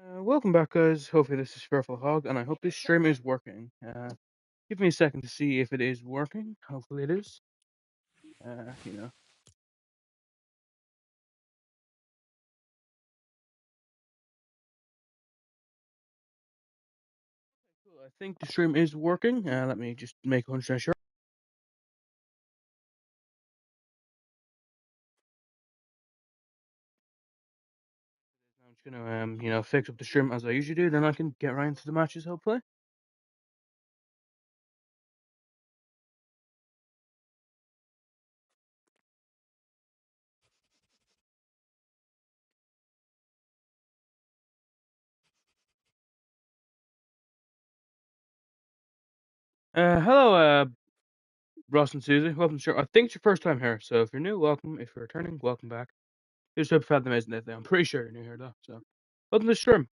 Welcome back, guys. Hopefully this is Fearful Hog, and I hope this stream is working. Give me a second to see if it is working. Hopefully it is. You know. Cool. I think the stream is working. Let me just make 100% sure. I'm just gonna, fix up the stream as I usually do. Then I can get right into the matches, hopefully. Hello, Ross and Susie. Welcome to the stream. I think it's your first time here, so if you're new, welcome. If you're returning, welcome back. Just hope you've had an amazing day. I'm pretty sure you're new here, though. So, welcome to the stream.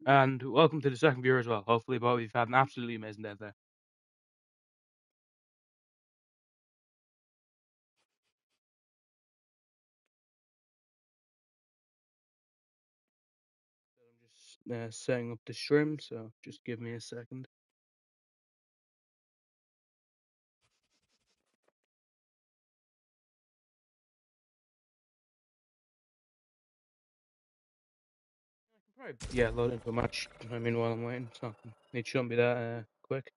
And welcome to the second viewer as well. Hopefully, both of you've had an absolutely amazing day today. I'm just setting up the stream, so just give me a second. Right. Yeah, load into a match. I mean, while I'm waiting, it shouldn't be that quick.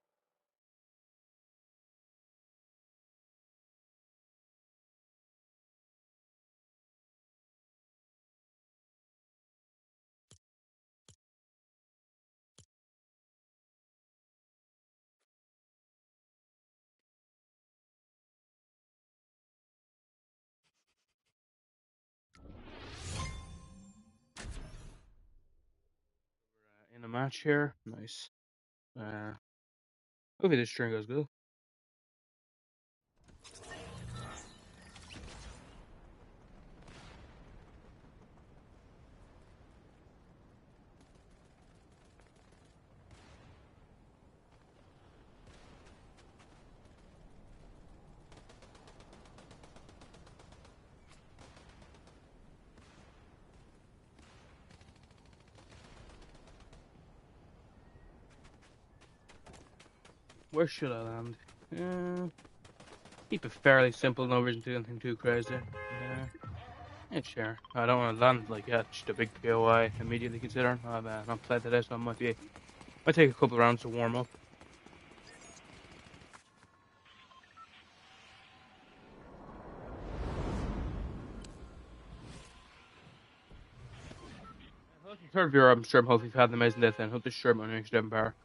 In a match here, nice. Hopefully this string goes good. Where should I land? Keep it fairly simple. No reason to do anything too crazy. Yeah, sure. I don't want to land like that. Just a big POI immediately considering. I've not played today, so might take a couple of rounds to warm up. Third viewer, I'm sure. Hopefully you've had an amazing day. Then hope this stream on next power.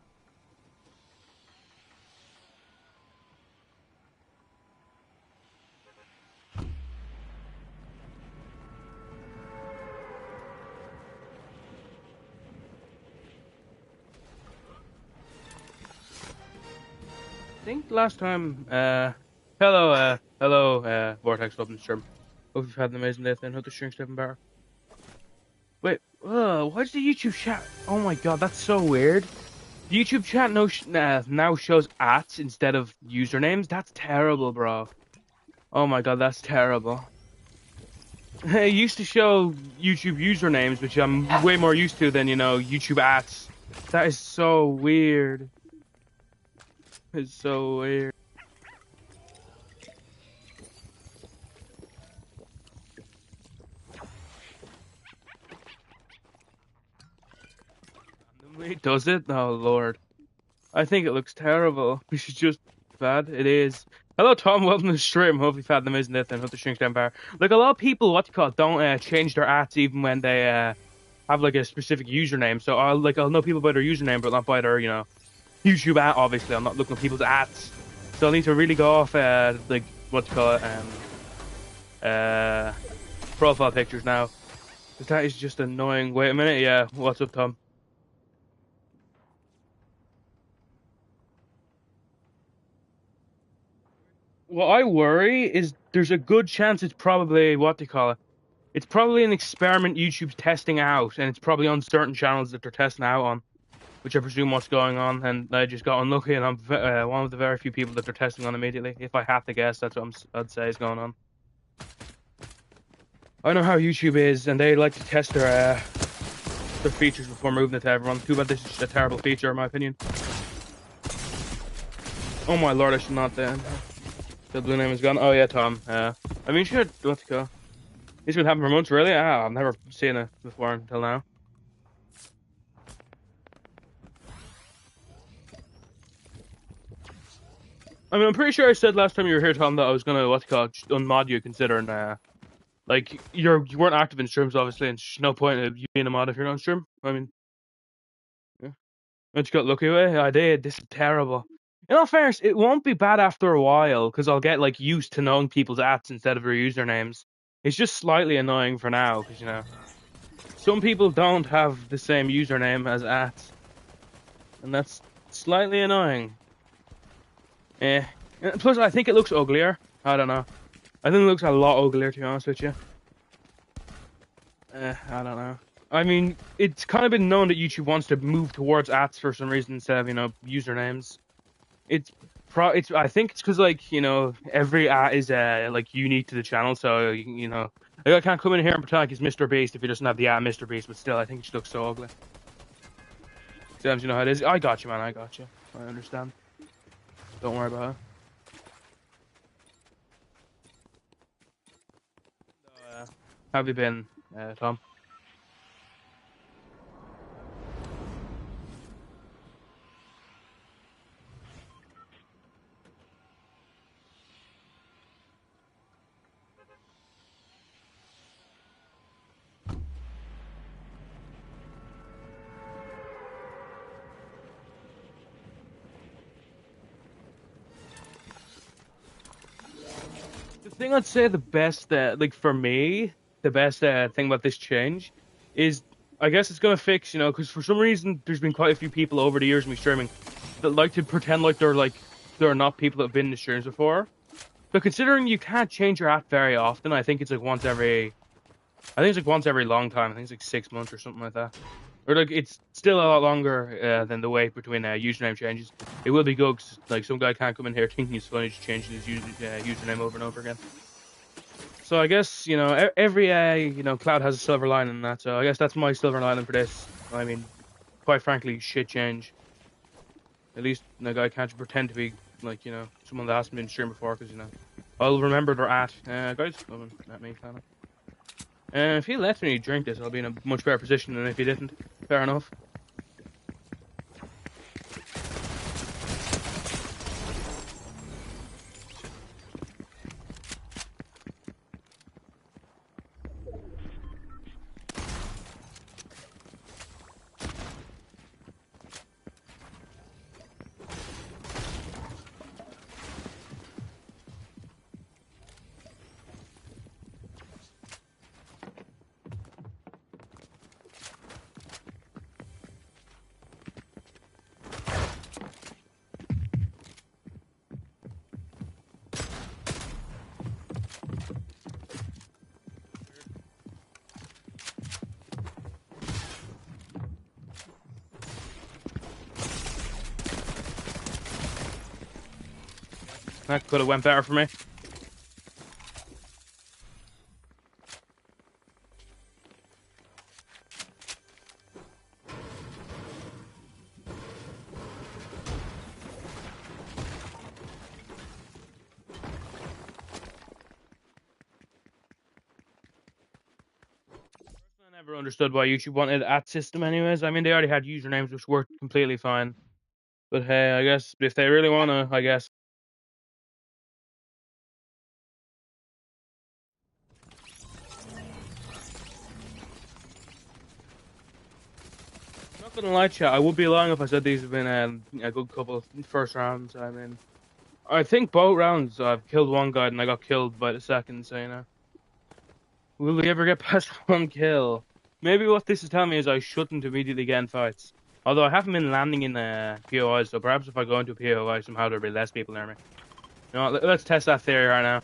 I think last time, hello, Vortex, welcome to the stream. Hope you've had an amazing day. Then hope the stream's power. Wait, what's the YouTube chat? Oh my god, that's so weird. The YouTube chat now shows ats instead of usernames. That's terrible, bro. Oh my god, that's terrible. It used to show YouTube usernames, which I'm way more used to than, YouTube ats. That is so weird. It's so weird. Does it? Oh lord. I think it looks terrible. Which is just bad. It is. Hello Tom, welcome to the stream. Hopefully you've had an amazing day and hope the stream's down bar. Like a lot of people, don't change their ads even when they have like a specific username. So I'll know people by their username but not by their, YouTube ad, obviously. I'm not looking at people's ads. So I need to really go off profile pictures now. Because that is just annoying. Wait a minute, yeah. What's up, Tom? What I worry is there's a good chance it's probably it's probably an experiment YouTube's testing out, and it's probably on certain channels that they're testing out on, which I presume what's going on. And I just got unlucky, and I'm one of the very few people that they're testing on immediately. If I have to guess, that's what I'd say is going on. I know how YouTube is, and they like to test their their features before moving it to everyone. Too bad this is a terrible feature, in my opinion. Oh my lord, I should not then. The blue name is gone. Oh yeah, Tom. I mean, should let's go. He's been having for months, really? Ah, I've never seen it before until now. I mean, I'm pretty sure I said last time you were here, Tom, that I was gonna unmod you, considering like you weren't active in streams, obviously, and there's no point of you being a mod if you're not on stream. I mean, yeah. I just got lucky with it. I did. This is terrible. In all fairness, it won't be bad after a while because I'll get like used to knowing people's ats instead of their usernames. It's just slightly annoying for now because some people don't have the same username as ats, and that's slightly annoying. Eh. Plus, I think it looks uglier. I don't know. I think it looks a lot uglier, to be honest with you. I don't know. I mean, it's kind of been known that YouTube wants to move towards ats for some reason instead of, usernames. I think it's because, like, every at is, like, unique to the channel, so, like, I can't come in here and pretend like it's Mr. Beast if he doesn't have the at Mr. Beast, but still, I think it just looks so ugly. Sometimes you know how it is. I got you, man, I got you. I understand. Don't worry about it. How have you been, Tom? The thing I'd say the best, like for me, the best thing about this change is, I guess it's gonna fix, because for some reason there's been quite a few people over the years of me streaming that like to pretend like they're not people that have been in the streams before. But considering you can't change your app very often, I think it's like once every long time. I think it's like 6 months or something like that. Or like it's still a lot longer than the wait between username changes. It will be good 'cause, like some guy can't come in here thinking he's funny just changing his username over and over again. So I guess every cloud has a silver lining in that. So I guess that's my silver lining for this. I mean, quite frankly, shit change. At least the guy can't pretend to be like someone that hasn't been streamed before because I'll remember their guys. At me, kind of. If he lets me drink this, I'll be in a much better position than if he didn't. Fair enough. That could have went better for me. I never understood why YouTube wanted at system anyways. I mean, they already had usernames which worked completely fine. But hey, I guess if they really wanna, I guess. I'm not gonna lie, chat. I would be lying if I said these have been a good couple of first rounds. I mean, I think both rounds I've killed one guy and I got killed by the second. So will we ever get past 1 kill? Maybe what this is telling me is I shouldn't immediately get in fights. Although I haven't been landing in POIs, so perhaps if I go into a POI somehow there'll be less people near me. Let's test that theory right now.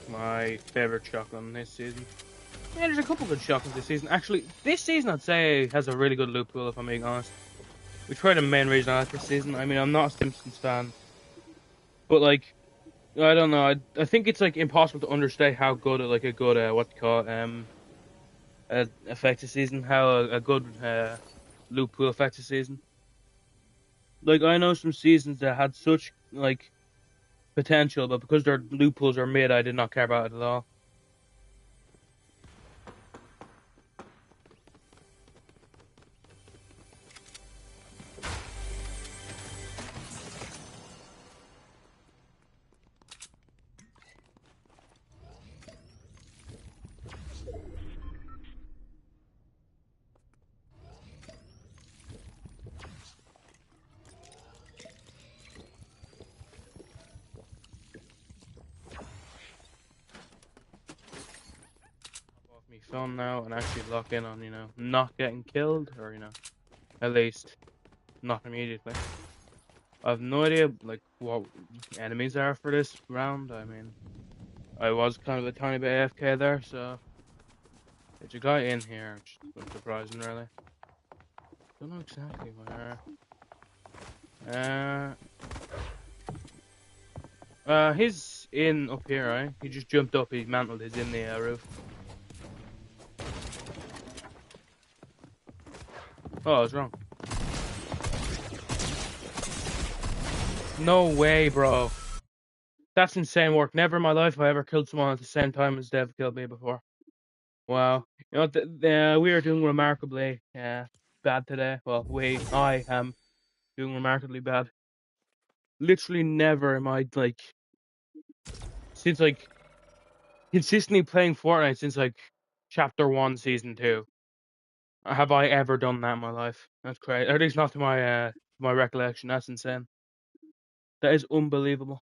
My favorite shotgun this season. Yeah, there's a couple good shotguns this season. Actually, this season I'd say has a really good loot pool, if I'm being honest. Which probably the main reason I like this season. I mean, I'm not a Simpsons fan, but like, I don't know. I think it's like impossible to understate how good a good what you call effective season, how a good loot pool effective season. Like I know some seasons that had such like potential, but because their loot pools are mid, I did not care about it at all. Off me phone now and actually lock in on not getting killed or at least not immediately. I have no idea like what enemies are for this round. I mean, I was kind of a tiny bit AFK there, so there's a guy in here, which is unsurprising really. Don't know exactly where. He's in up here, right? He just jumped up. He mantled. He's in the roof. Oh, I was wrong. No way, bro. That's insane work. Never in my life have I ever killed someone at the same time as Dev killed me before. Wow. You know, we are doing remarkably bad today. Well, I am doing remarkably bad. Literally never am I since consistently playing Fortnite since chapter 1, season 2. Have I ever done that in my life? That's crazy. At least not to my recollection. That's insane. That is unbelievable.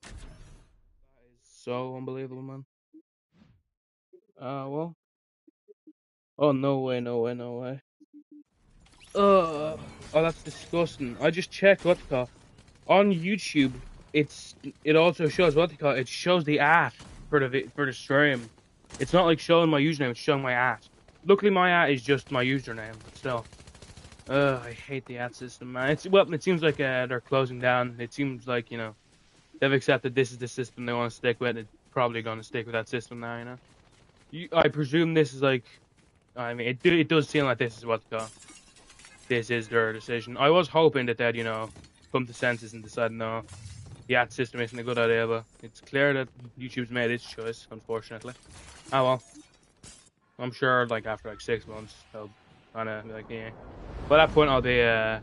That is so unbelievable, man. Well. Oh, no way, no way, no way. Oh, that's disgusting. I just checked what they call on YouTube. It also shows what they call it shows the at for the stream. It's not like showing my username. It's showing my at. Luckily, my at is just my username, but still. I hate the ad system, man. It seems like they're closing down. It seems like they've accepted this is the system they want to stick with. It's probably going to stick with that system now. I presume this is like. I mean, it does seem like this is what they call. This is their decision. I was hoping that they'd come to senses and decide no, the ad system isn't a good idea, but it's clear that YouTube's made its choice, unfortunately. Oh well. I'm sure after 6 months they'll kind of yeah. By that point I'll be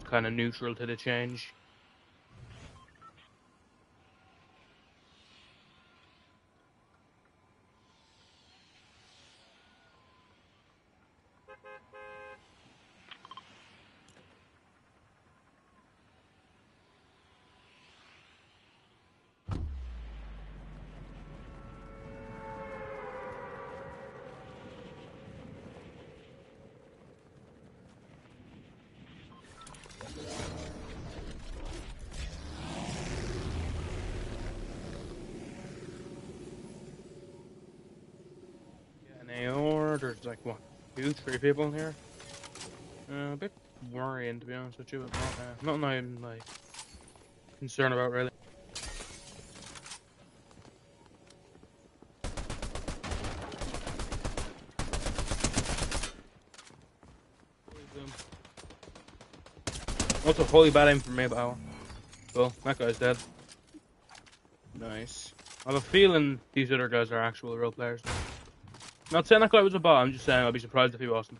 kind of neutral to the change. Yeah, an AR, there's what, 2, 3 people in here. A bit worrying to be honest with you, but nothing I'm concerned about really. Also, holy bad aim from me, but cool. That guy's dead. Nice. I have a feeling these other guys are actual real players. Not saying that guy was a bot, I'm just saying I'd be surprised if he wasn't.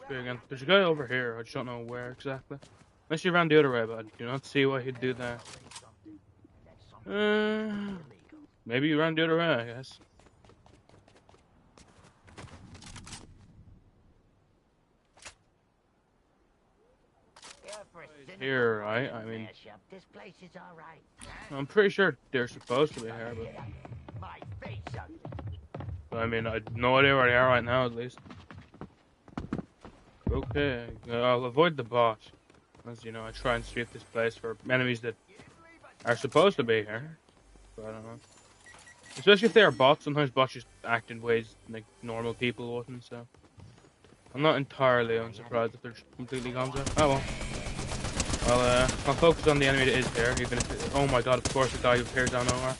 Again. There's a guy over here, I just don't know where exactly. Unless you ran the other way, but I do not see why he'd do that. Maybe you ran the other way, I guess. Here, right? I mean, I'm pretty sure they're supposed to be here, but I mean, I have no idea where they are right now, at least. Okay, I'll avoid the boss. As you know, I try and sweep this place for enemies that are supposed to be here. But I don't know. Especially if they are bots, sometimes bots just act in ways like normal people wouldn't, so. I'm not entirely unsurprised if they're completely gone, so. Oh well. I'll focus on the enemy that is there, even if it, oh my god, of course the guy who appears down nowhere.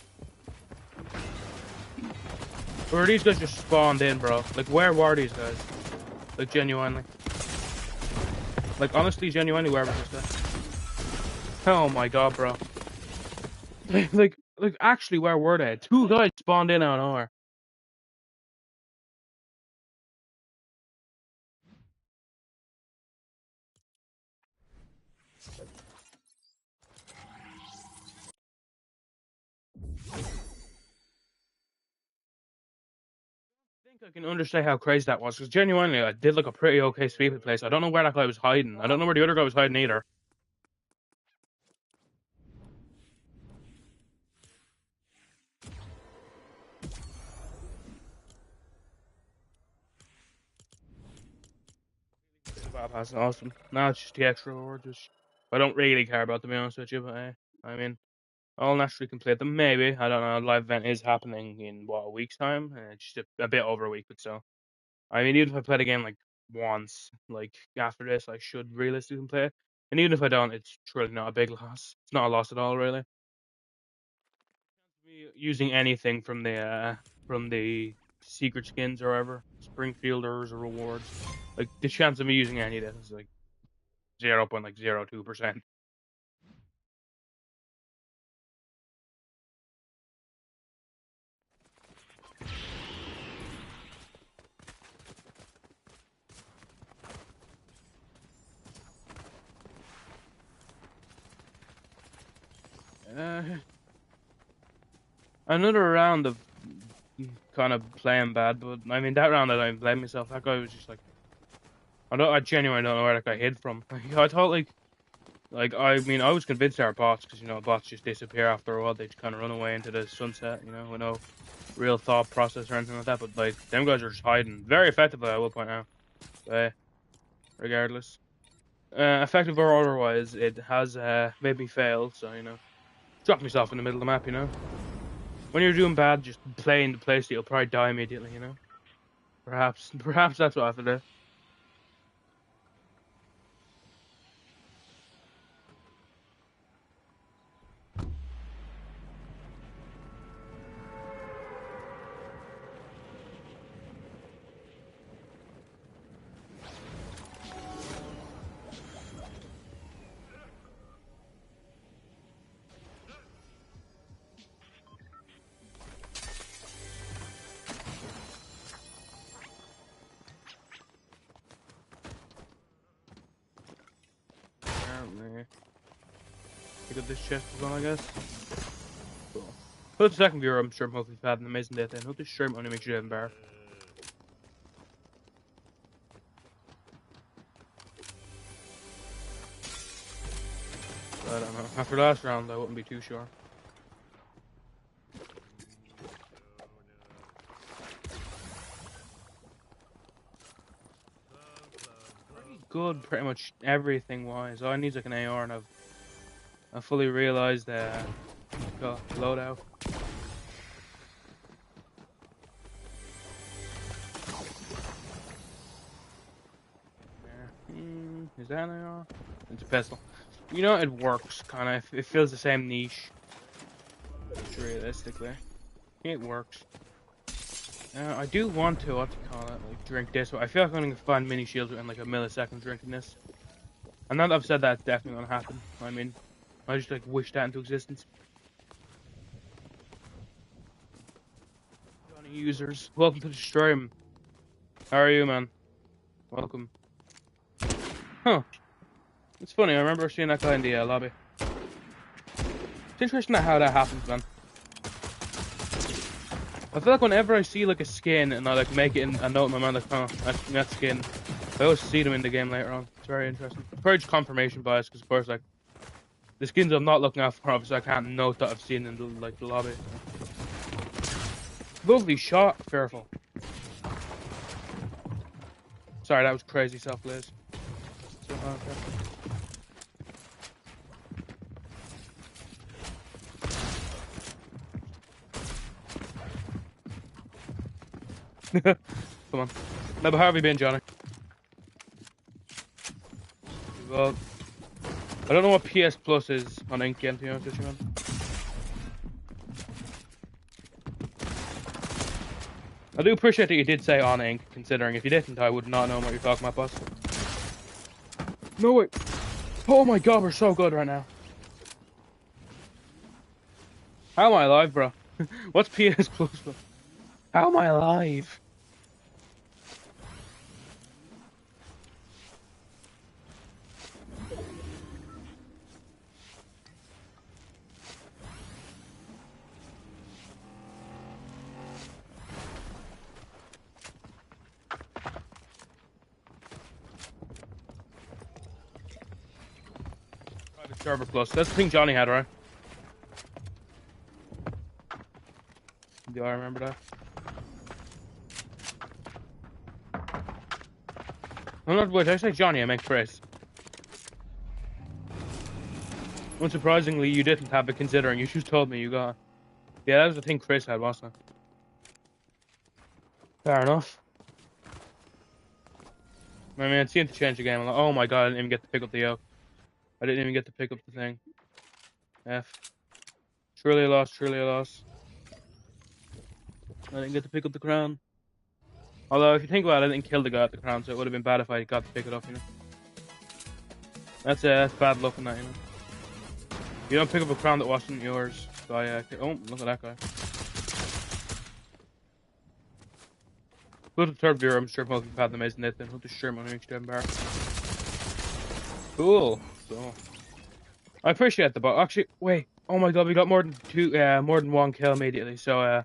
Or are these guys just spawned in, bro? Like, where were these guys? Like, genuinely. Like, honestly, genuinely, where was this guy? Oh my god, bro. like, actually, where were they? Two guys spawned in out of nowhere. I can understand how crazy that was, because genuinely, I did like a pretty okay sweeping place. I don't know where that guy was hiding. I don't know where the other guy was hiding either. That's awesome. Now it's just the extra rewards, which I don't really care about, to be honest with you, but I mean, I'll naturally complete them, maybe. I don't know, the live event is happening in, what, a week's time? Just a bit over a week, but so. I mean, even if I play the game like once, like after this, I should realistically play it. And even if I don't, it's truly not a big loss. It's not a loss at all, really. Using anything from the secret skins or whatever, Springfielders or rewards, like the chance of me using any of this is like 0.02%. Another round of kind of playing bad, but I mean that round I don't blame myself. That guy was just like, I genuinely don't know where that guy hid from. I thought like I mean I was convinced they were bots, because you know bots just disappear after a while. They just kind of run away into the sunset, you know, with no real thought process or anything like that. But like them guys are just hiding very effectively, I will point out. Regardless, effective or otherwise, it has made me fail. So you know, dropped myself in the middle of the map. You know, when you're doing bad, just playing the place that you'll probably die immediately. You know, perhaps that's what I have to do. Pick up this chest as well, I guess. Cool. For the second viewer, I'm sure hopefully you've had an amazing day then. Hope this stream only makes you even better. I don't know. After last round, I wouldn't be too sure. Good, pretty much everything wise. All I need is like an AR, and I've fully realized loadout. Is that an AR? It's a pistol. You know, it works, kind of. It fills the same niche. Realistically. It works. I do want to, what to call it, like, drink this, but I feel like I'm going to find mini shields within like a millisecond drinking this. And now that I've said that, it's definitely going to happen. I mean, I just like wish that into existence. Johnny users, welcome to the stream. How are you, man? Welcome. Huh. It's funny, I remember seeing that guy in the lobby. It's interesting how that happens, man. I feel like whenever I see like a skin and I like make it in a note in my mind like, oh, that's that skin, I always see them in the game later on. It's very interesting. Probably just confirmation bias, because of course, like, the skins I'm not looking out for, obviously I can't note that I've seen in the, like, the lobby. Lovely shot, Fearful. Sorry, that was crazy self-blaze. Come on. Now, but how have you been, Johnny? Well, I don't know what PS Plus is on Ink yet, to be honest with you, man. I do appreciate that you did say on Ink, considering if you didn't, I would not know what you're talking about, boss. No way. Oh my god, we're so good right now. How am I alive, bro? What's PS Plus? How am I alive? Private server plus. That's the thing Johnny had, right? Do I remember that? I'm not. Wait, did I say Johnny? I meant Chris. Unsurprisingly, you didn't have it, considering you just told me you got. Yeah, that was the thing Chris had, wasn't it? Fair enough. I mean, it seemed to change the game. I'm like, oh my god, I didn't even get to pick up the yoke. I didn't even get to pick up the thing. F. Truly a loss, truly a loss. I didn't get to pick up the crown. Although, if you think about it, I didn't kill the guy at the crown, so it would have been bad if I got to pick it up, you know. That's bad luck in that, you know. You don't pick up a crown that wasn't yours. So oh, look at that guy. Good third viewer, I'm sure most of you have had the amazing Nathan. Who's the stream on HDM bar. Cool. So, I appreciate the bot. Actually, wait. Oh my god, we got more than one kill immediately. So,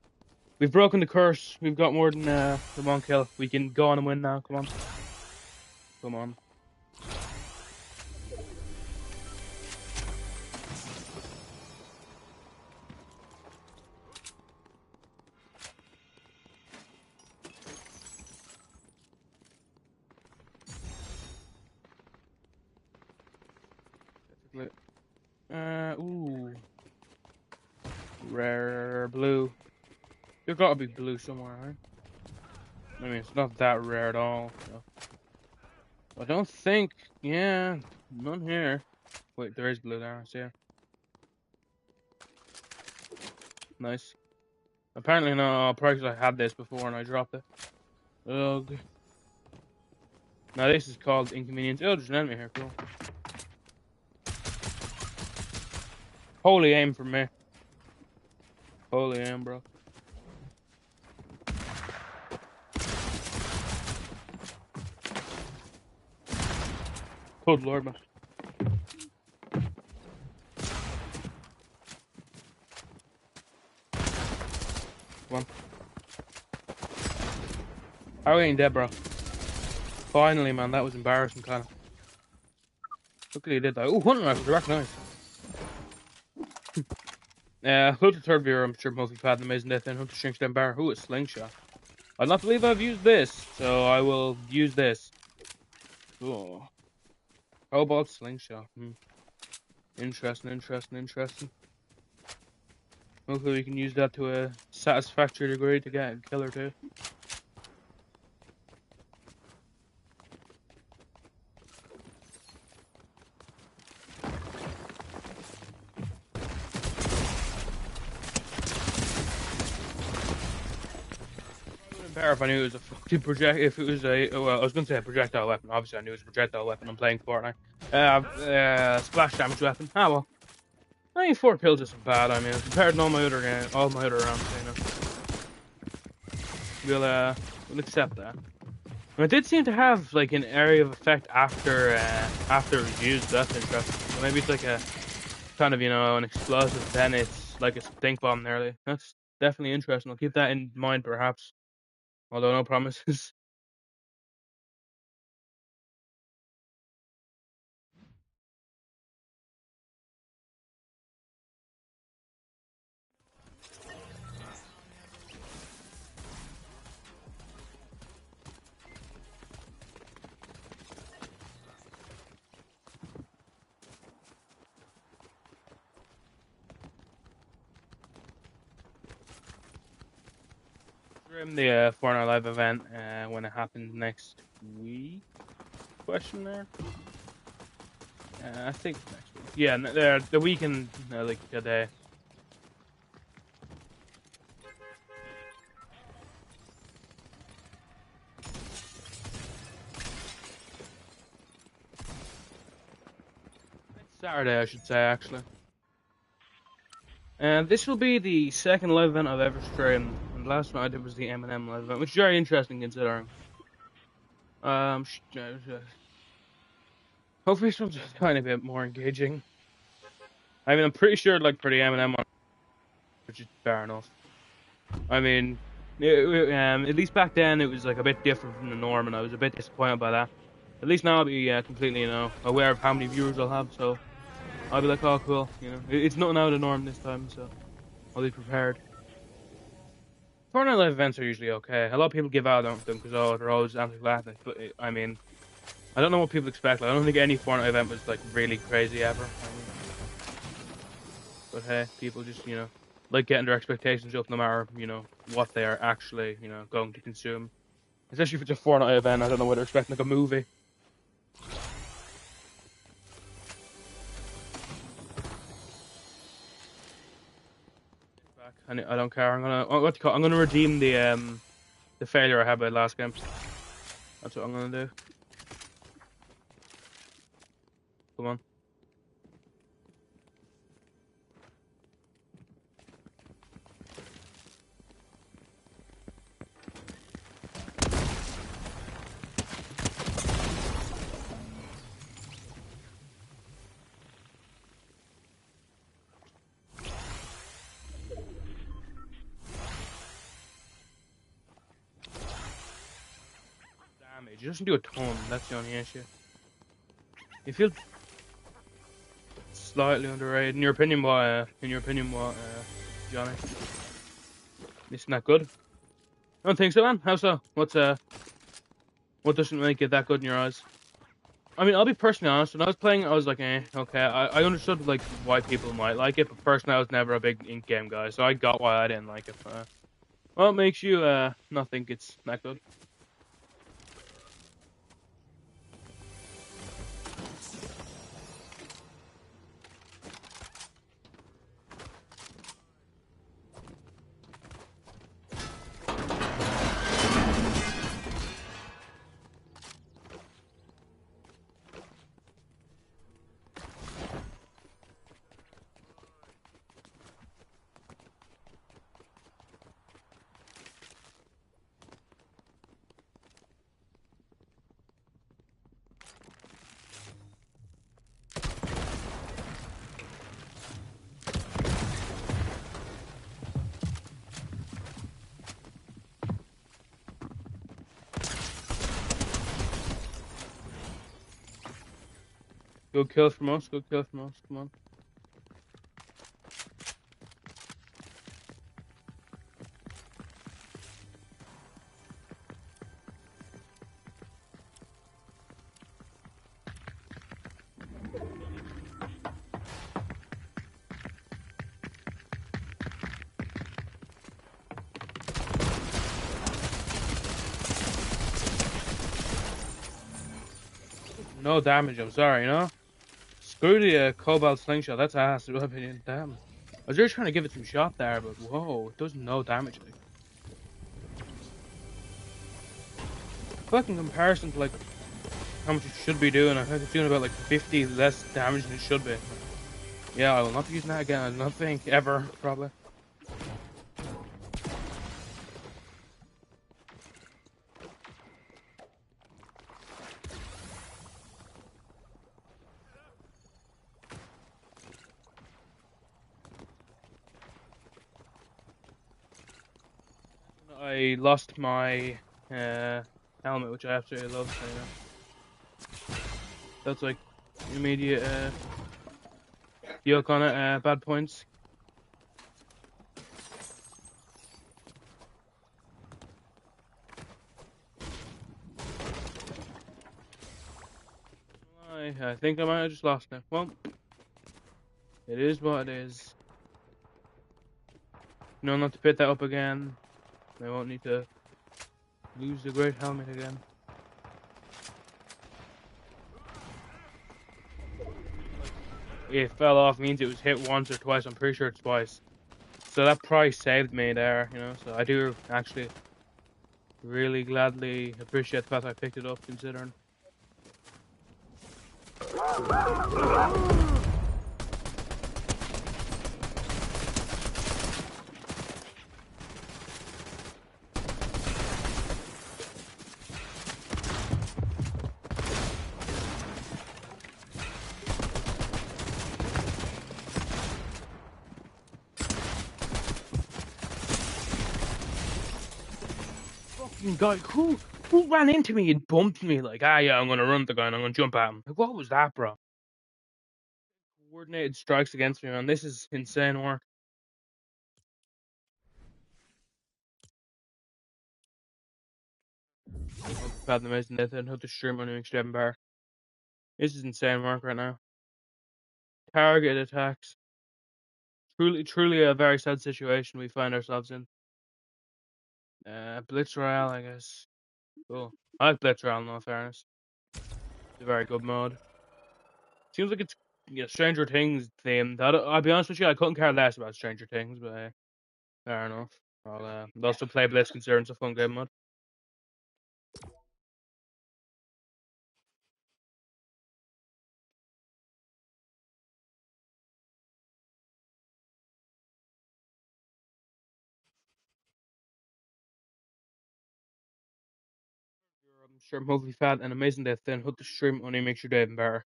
we've broken the curse. We've got more than the one kill. We can go on and win now. Come on. Come on. Ooh. Rare blue. There's gotta be blue somewhere, right? I mean, it's not that rare at all. So. I don't think. Yeah, none here. Wait, there is blue there. I see it. Nice. Apparently, no. Probably I had this before and I dropped it. Ugh. Now this is called inconvenience. Oh, there's an enemy here. Cool. Holy aim for me. Holy aim, bro. Good lord, man. Come on. How ain't dead, bro? Finally, man. That was embarrassing, kind of. Look at he did that. Oh, hunting rifle. Direct, nice. Who's the third viewer? I'm sure most of you have had an amazing death in Hunter Shrinks Down Bar. Who is Slingshot? I not believe I've used this, so I will use this. Oh. How about Slingshot? Interesting, interesting, interesting. Hopefully we can use that to a satisfactory degree to get a kill or two. better if I knew it was a fucking project. If it was a, well, I was going to say a projectile weapon. Obviously, I knew it was a projectile weapon. I'm playing Fortnite. Splash damage weapon. Ah well. I mean, 4 kills isn't bad. I mean, compared to all my other rounds, we'll accept that. And it did seem to have like an area of effect after it was used. That's interesting. So maybe it's like a kind of an explosive. Then it's like a stink bomb nearly. That's definitely interesting. I'll keep that in mind, perhaps. Although no promises. Stream the Fortnite live event when it happens next week? Question there. I think next week. Yeah, the weekend, like a day. Saturday, I should say, actually. And this will be the second live event I've ever streamed. And the last one I did was the M&M live event, which is very interesting considering. Hopefully this one's just kind of a bit more engaging. I mean, I'm pretty sure, like, for the M&M one, which is fair enough. I mean, at least back then it was like a bit different from the norm, and I was a bit disappointed by that. At least now I'll be completely, aware of how many viewers I'll have, so I'll be like, oh, cool, It's nothing out of the norm this time, so I'll be prepared. Fortnite live events are usually okay. A lot of people give out on them because they're always anticlimactic. But I mean, I don't know what people expect. Like, I don't think any Fortnite event was like really crazy ever. But hey, people just like getting their expectations up no matter what they are actually going to consume. Especially if it's a Fortnite event, I don't know whether they're expecting like a movie. I don't care. I'm gonna redeem the failure I had by last game. That's what I'm gonna do. Come on. Damage. It doesn't do a ton. That's the only issue. You feel slightly underrated. In your opinion, what, Johnny? Isn't that good? I don't think so, man. How so? What doesn't make it that good in your eyes? I mean, I'll be personally honest. When I was playing, I was like, okay. I understood like why people might like it, but personally, I was never a big in-game guy, so I got why I didn't like it. Well, it makes you not think it's that good. Good kill from us. Good kill from us. Come on. No damage. I'm sorry. Screw the Cobalt Slingshot, that's ass in my opinion, damn. I was really trying to give it some shot there, but whoa, it does no damage. Like. But in comparison to like how much it should be doing, I think it's doing about like 50 less damage than it should be. Yeah, I will not be using that again. I don't think ever, probably. I lost my helmet, which I absolutely love. So, that's like immediate yoke on it. Bad points. I think I might have just lost it. Well, it is what it is. No, not to pick that up again. I won't need to lose the great helmet again. It fell off means it was hit once or twice. I'm pretty sure it's twice. So that price saved me there, you know. So I do actually really gladly appreciate the fact I picked it up, considering. Guy, who ran into me and bumped me like, yeah, I'm gonna run the guy and I'm gonna jump at him. Like, what was that, bro? Coordinated strikes against me, man. This is insane work. I've had an amazing day. I hope to stream on extreme bar. This is insane work right now. Target attacks. Truly a very sad situation we find ourselves in. Blitz Royale, I guess. Cool. I like Blitz Royale, in all fairness. It's a very good mode. Seems like it's Stranger Things themed. I'll be honest with you, I couldn't care less about Stranger Things, but fair enough. I'll also play Blitz considering it's a fun game mode. I'm sure I'm hopefully fat and amazing death then hook the stream only makes your day even better.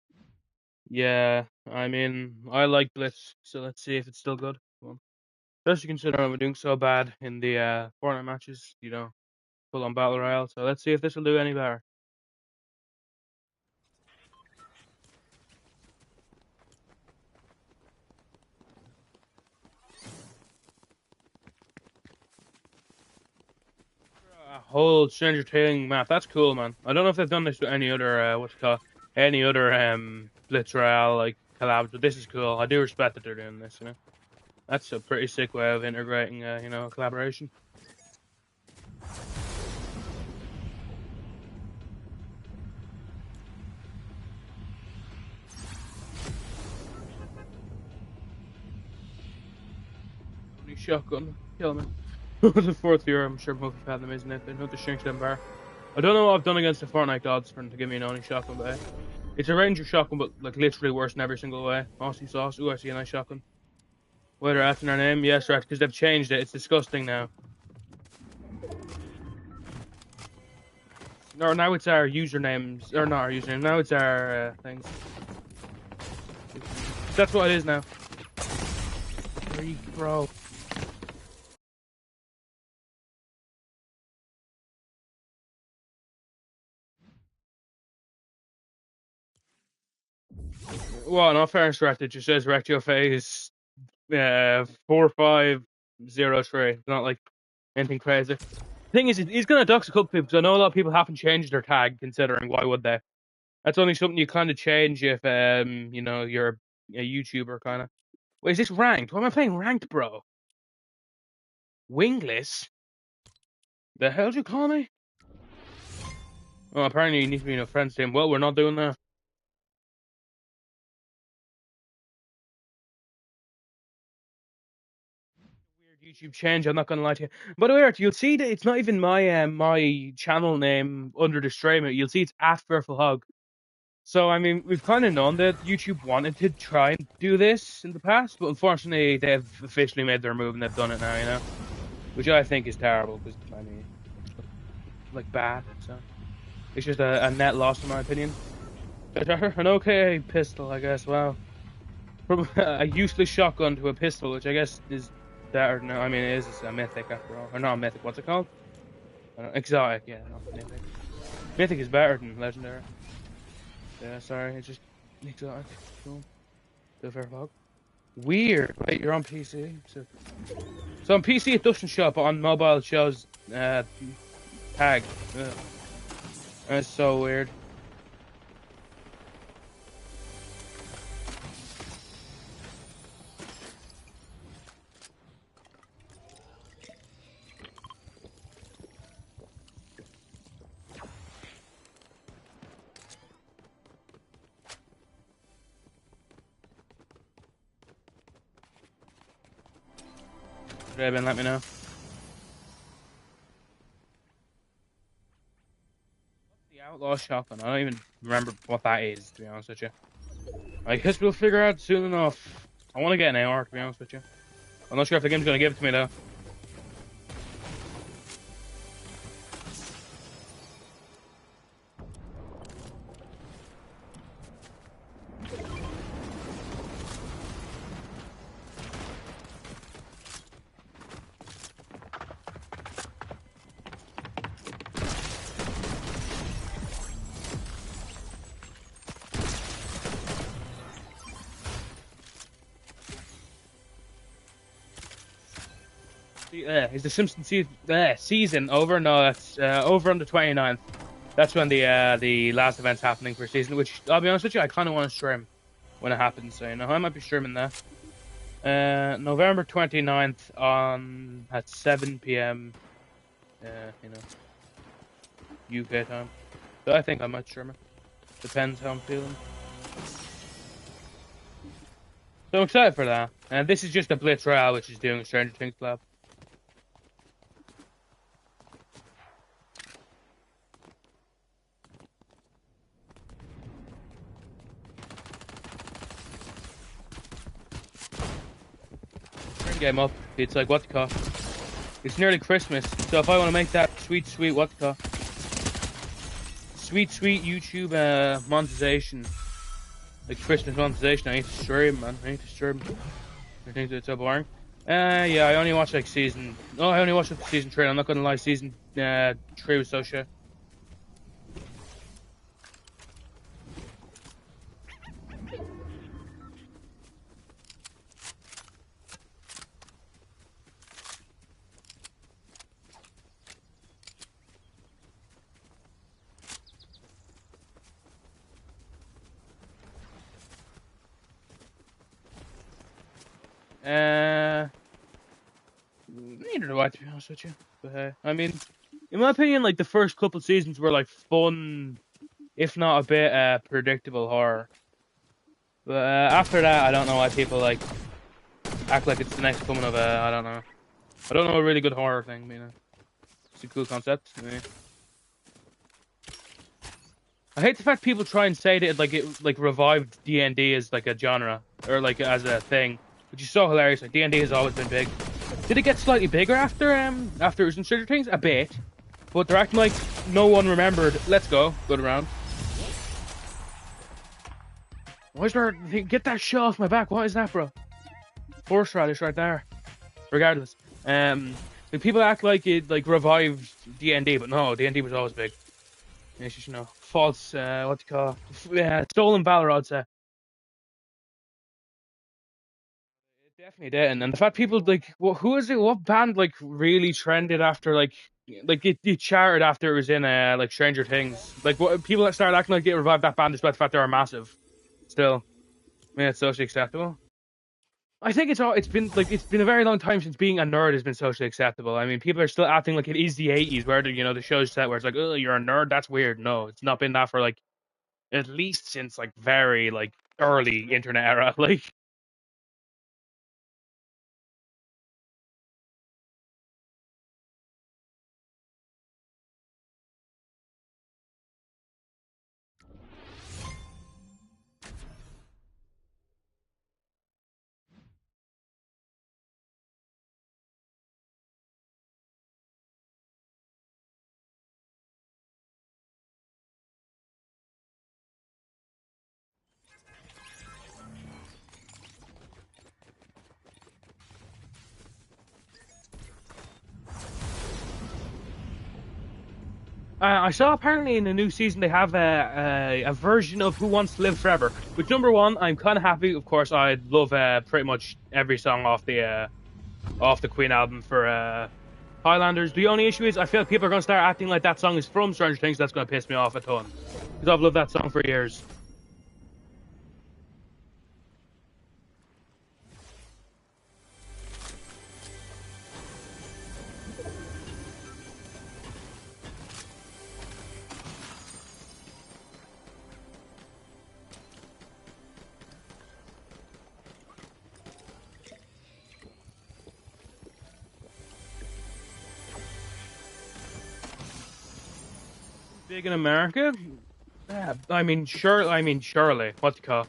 Yeah, I mean, I like Blitz, so let's see if it's still good. Well, especially considering we're doing so bad in the Fortnite matches, you know, full on Battle Royale, so let's see if this will do any better. A whole Stranger Things map, that's cool, man. I don't know if they've done this with any other, any other Blitz Royale, like, collabs, but this is cool. I do respect that they're doing this, you know. That's a pretty sick way of integrating, you know, collaboration. Only shotgun, kill me. The fourth viewer, I'm sure both have had an amazing night. They know the shrink them bar. I don't know what I've done against the Fortnite gods for them to give me an only shotgun, but it's a Ranger shotgun, but like literally worse in every single way. Aussie sauce. Ooh, I see a nice shotgun. Wait, they're asking our name? Yes, right, because they've changed it. It's disgusting now. Or now it's our usernames, or not our username. Now it's our things. That's what it is now. Bro. Well, in all fairness, right, it just says Rectio Phase 4503. It's not like anything crazy. The thing is, he's gonna dox a couple people because I know a lot of people haven't changed their tag. Considering why would they? That's only something you kind of change if you know you're a YouTuber kind of. Wait, is this ranked? Why am I playing ranked, bro? Wingless? The hell did you call me? Oh, apparently you need to be in a friend's team. Well, we're not doing that. YouTube change. I'm not gonna lie to you. By the way, Art, you'll see that it's not even my my channel name under the stream. You'll see it's at Fearful Hog. So I mean, we've kind of known that YouTube wanted to try and do this in the past, but unfortunately, they've officially made their move and they've done it now. You know, which I think is terrible because I mean, like bad. So it's just a net loss in my opinion. An okay pistol, I guess. Wow, from a useless shotgun to a pistol, which I guess is better. No, I mean it is a mythic after all, or not a mythic. What's it called? Exotic. Yeah, not mythic. Mythic is better than legendary. Yeah, sorry, it's just exotic. Cool. The fair fog. Weird. Wait, you're on PC. So on PC it doesn't show, but on mobile it shows tag. Ugh. That's so weird. Raven, let me know. The outlaw shotgun. I don't even remember what that is, to be honest with you. I guess we'll figure out soon enough. I want to get an AR, to be honest with you. I'm not sure if the game's gonna give it to me though. Is the Simpsons season over? No, that's over on the 29th. That's when the last event's happening for season. Which I'll be honest with you, I kind of want to stream when it happens. So you know, I might be streaming that. November 29th on at 7 p.m. You know, UK time. So I think I might stream it. Depends how I'm feeling. So I'm excited for that. And this is just a Blitz Royale, which is doing Stranger Things Lab. Game up. It's like what the cost. It's nearly Christmas, so if I want to make that sweet what the cost. Sweet YouTube monetization, like Christmas monetization. I need to stream, man. I need to stream. I think it's so boring. Yeah, I only watched like season. Oh, I only watched up to season 3. I'm not gonna lie, season 3 was so shit. Neither do I, to be honest with you. But I mean, in my opinion, like the first couple seasons were like fun, if not a bit predictable horror. But after that, I don't know why people like act like it's the next coming of I don't know. I don't know a really good horror thing. You know, it's a cool concept. I hate the fact people try and say that it revived D&D as like a genre or like as a thing, which is so hilarious. Like D&D has always been big. Did it get slightly bigger after it was in Stranger Things? A bit, but they're acting like no one remembered. Let's go, good round. Why is there? Get that shit off my back. What is that, bro? Horseradish right there. Regardless, like people act like it like revived D&D, but no, D&D was always big. It's just, you know, false. What do you call? Stolen valor, I'd say. Definitely did, and the fact people like, who is it? What band like really trended after like it charted after it was in like Stranger Things? Like what people that started acting like they revived that band despite the fact they were massive. Still, I mean, it's socially acceptable. I think it's been a very long time since being a nerd has been socially acceptable. I mean, people are still acting like it is the 80s where the show's set where it's like, oh, you're a nerd, that's weird. No, it's not been that for like at least since like very like early internet era. Like I saw apparently in the new season they have a version of Who Wants to Live Forever. Which number one, I'm kind of happy. Of course, I love pretty much every song off the Queen album for Highlanders. The only issue is I feel like people are gonna start acting like that song is from Stranger Things. That's gonna piss me off a ton because I've loved that song for years. Big in America? Yeah, I mean, sure. I mean, surely. What's it called?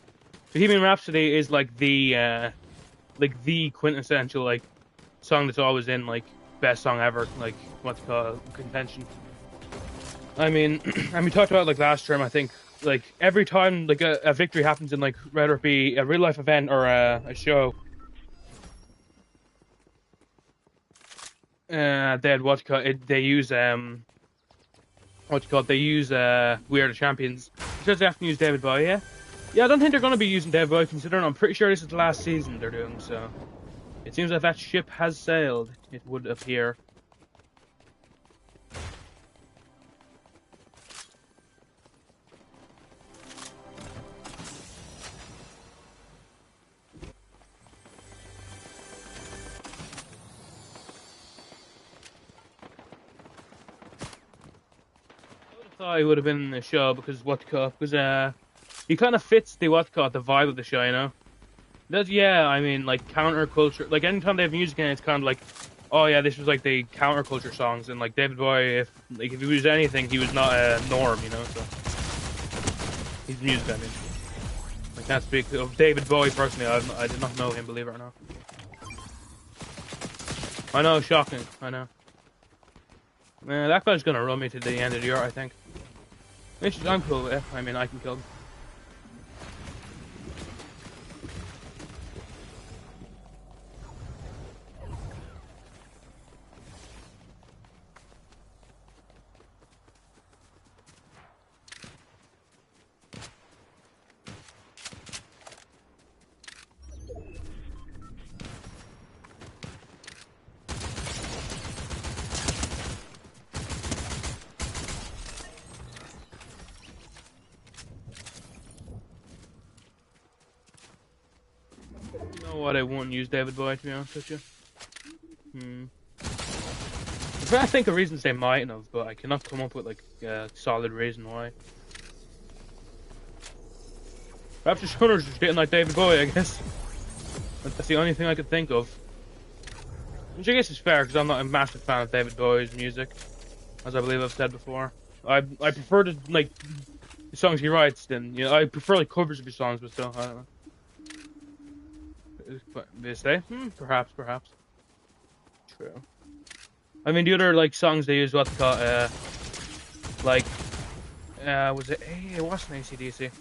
Bohemian Rhapsody is like the quintessential like song that's always in like best song ever. Like what's it called? Contention. I mean, and we talked about like last term. I think like every time like a victory happens in like whether it be a real life event or a show, they had what's it called? They use what's it called? They use We Are the Champions. Because they have to use David Bowie, yeah? Yeah, I don't think they're going to be using David Bowie, considering I'm pretty sure this is the last season they're doing, so... It seems like that ship has sailed, it would appear. I thought he would have been in the show because he kind of fits the the vibe of the show, you know. Yeah, I mean like counterculture. Like anytime they have music in it, it's kind of like, oh yeah, this was like the counterculture songs, and like David Bowie, if he was anything, he was not a norm, you know. So he's music, I mean. I can't speak of David Bowie personally. I did not know him, believe it or not. I know, shocking. I know. Man, that guy's gonna run me to the end of the year, I think. Which I'm cool with. I mean, I can kill him. What, I won't use David Bowie, to be honest with you. I'm trying to think of reasons they mightn't have, but I cannot come up with like a solid reason why. Perhaps the Shunners just getting like David Bowie, I guess. That's the only thing I could think of. Which I guess is fair, because I'm not a massive fan of David Bowie's music, as I believe I've said before. I prefer the songs he writes than, you know, I prefer like covers of his songs, but still, I don't know. They say? Perhaps. True. I mean, the other like songs they use, what's it called? Was it? Hey, it wasn't AC/DC. It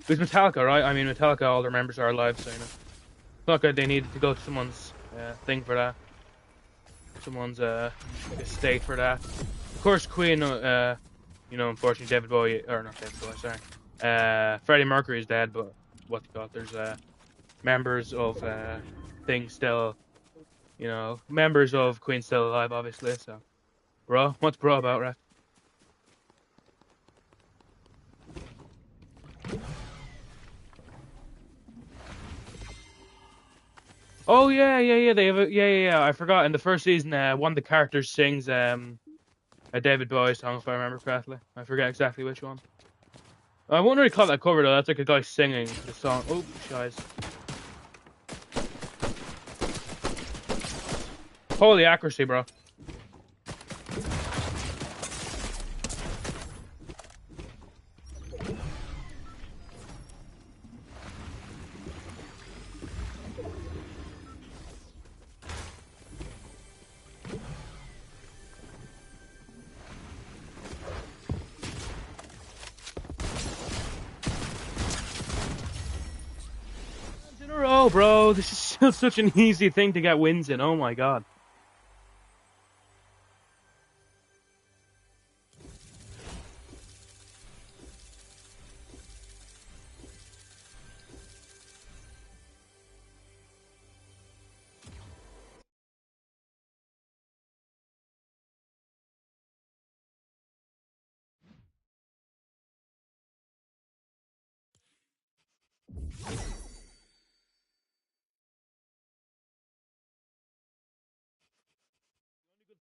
was Metallica, right? I mean, Metallica, all their members are alive, so you know. It's not good. They needed to go to someone's thing for that. Someone's estate for that. Of course, Queen. You know, unfortunately, David Bowie, or not David Bowie, sorry. Freddie Mercury is dead, but what's it called? There's members of things still, you know, members of Queen still alive, obviously. So, bro, what's bro about, right? Oh yeah. They have yeah. I forgot. In the first season, one of the characters sings a David Bowie song, if I remember correctly. I forget exactly which one. I wouldn't really call that cover though. That's like a guy singing the song. Oh, guys. Holy accuracy, bro. In a row, bro. This is still such an easy thing to get wins in. Oh my god.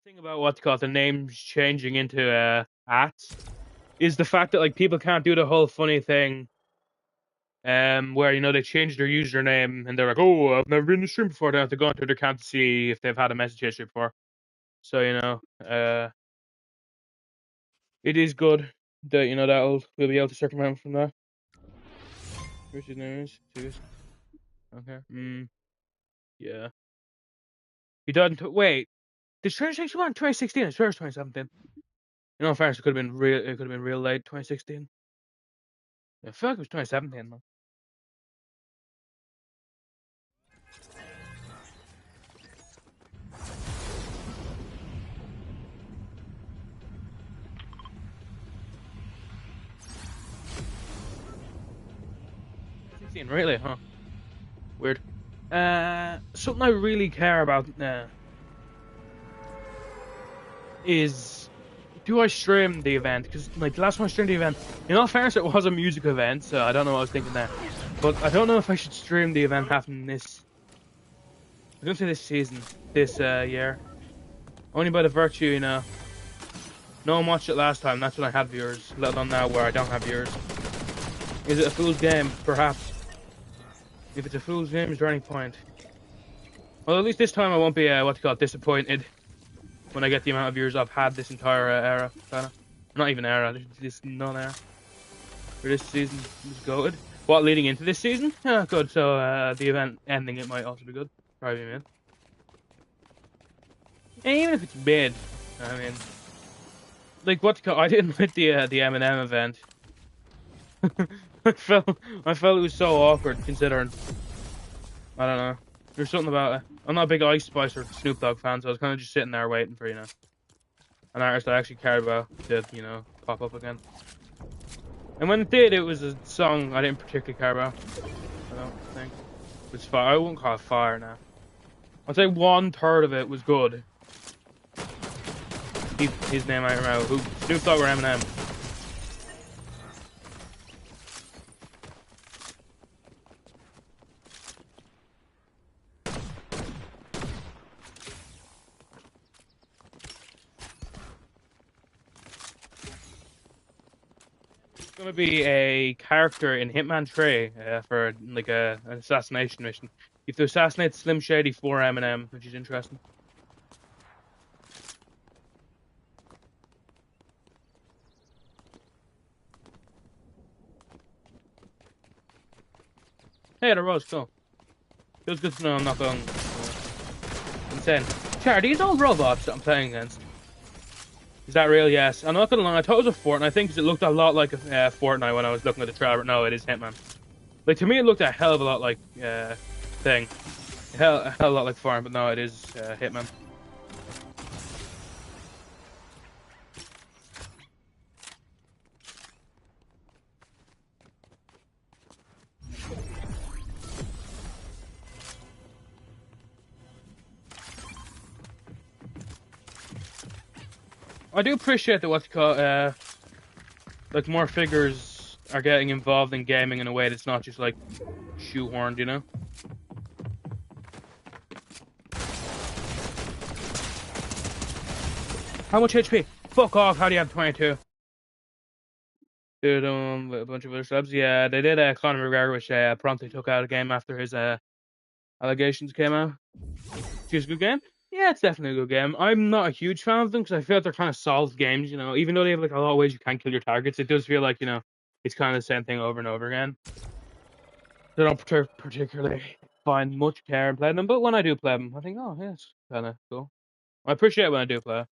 thing about what's called the names changing into ats is the fact that like people can't do the whole funny thing where they change their username and they're like, oh, I've never been in the stream before. They have to go into their account to see if they've had a message history before. So it is good that we'll be able to circumvent from that. Which his name is? Okay. Yeah. He died in wait. Did Stranger Things come out in 2016? It's 2017. In fairness, it could have been real. It could have been real late 2016. Yeah, I feel like it was 2017, man. Really, huh? Weird. Something I really care about is, do I stream the event? Because like the last time I streamed the event, in all fairness, it was a music event, so I don't know what I was thinking there. But I don't know if I should stream the event happening this. I don't say this season, this year. Only by the virtue, no one watched it last time. That's when I had viewers. Let alone now where I don't have viewers. Is it a fool's game? Perhaps. If it's a fool's game, is there any point? Well, at least this time I won't be, disappointed when I get the amount of viewers I've had this entire era, kinda. Not even era, this non-era. For this season, is good. What, leading into this season? Yeah, good. So, the event ending, it might also be good. Probably mid. And even if it's mid, I mean... Like, I didn't like the Eminem event. I felt it was so awkward considering. I don't know. There's something about it. I'm not a big Ice Spice or Snoop Dogg fan, so I was kind of just sitting there waiting for an artist I actually cared about to pop up again. And when it did, it was a song I didn't particularly care about. I don't think it was fire. I wouldn't call it fire now. I'd say 1/3 of it was good. Keep his name out of your mouth. Who? Snoop Dogg or Eminem? Going to be a character in Hitman 3 for like an assassination mission. You have to assassinate Slim Shady for Eminem, which is interesting. Hey, the road's cool. Feels good to know I'm not going insane. Char, are these all robots that I'm playing against? Is that real? Yes. I'm not gonna lie, I thought it was a Fortnite. I think it looked a lot like a Fortnite when I was looking at the trailer. No, it is Hitman. Like, to me, it looked a hell of a lot like thing. A hell of a lot like Farm, but no, it is Hitman. I do appreciate that like more figures are getting involved in gaming in a way that's not just like shoehorned, you know? How much HP? Fuck off, how do you have 22? Dude, a bunch of other subs. Yeah, they did Conor McGregor, which promptly took out a game after his allegations came out. It's a good game? Yeah, it's definitely a good game. I'm not a huge fan of them because I feel like they're kind of solved games, you know. Even though they have like a lot of ways you can kill your targets, it does feel like, it's kind of the same thing over and over again. I don't particularly find much care in playing them, but when I do play them, I think, oh, yeah, it's kind of cool. I appreciate it when I do play.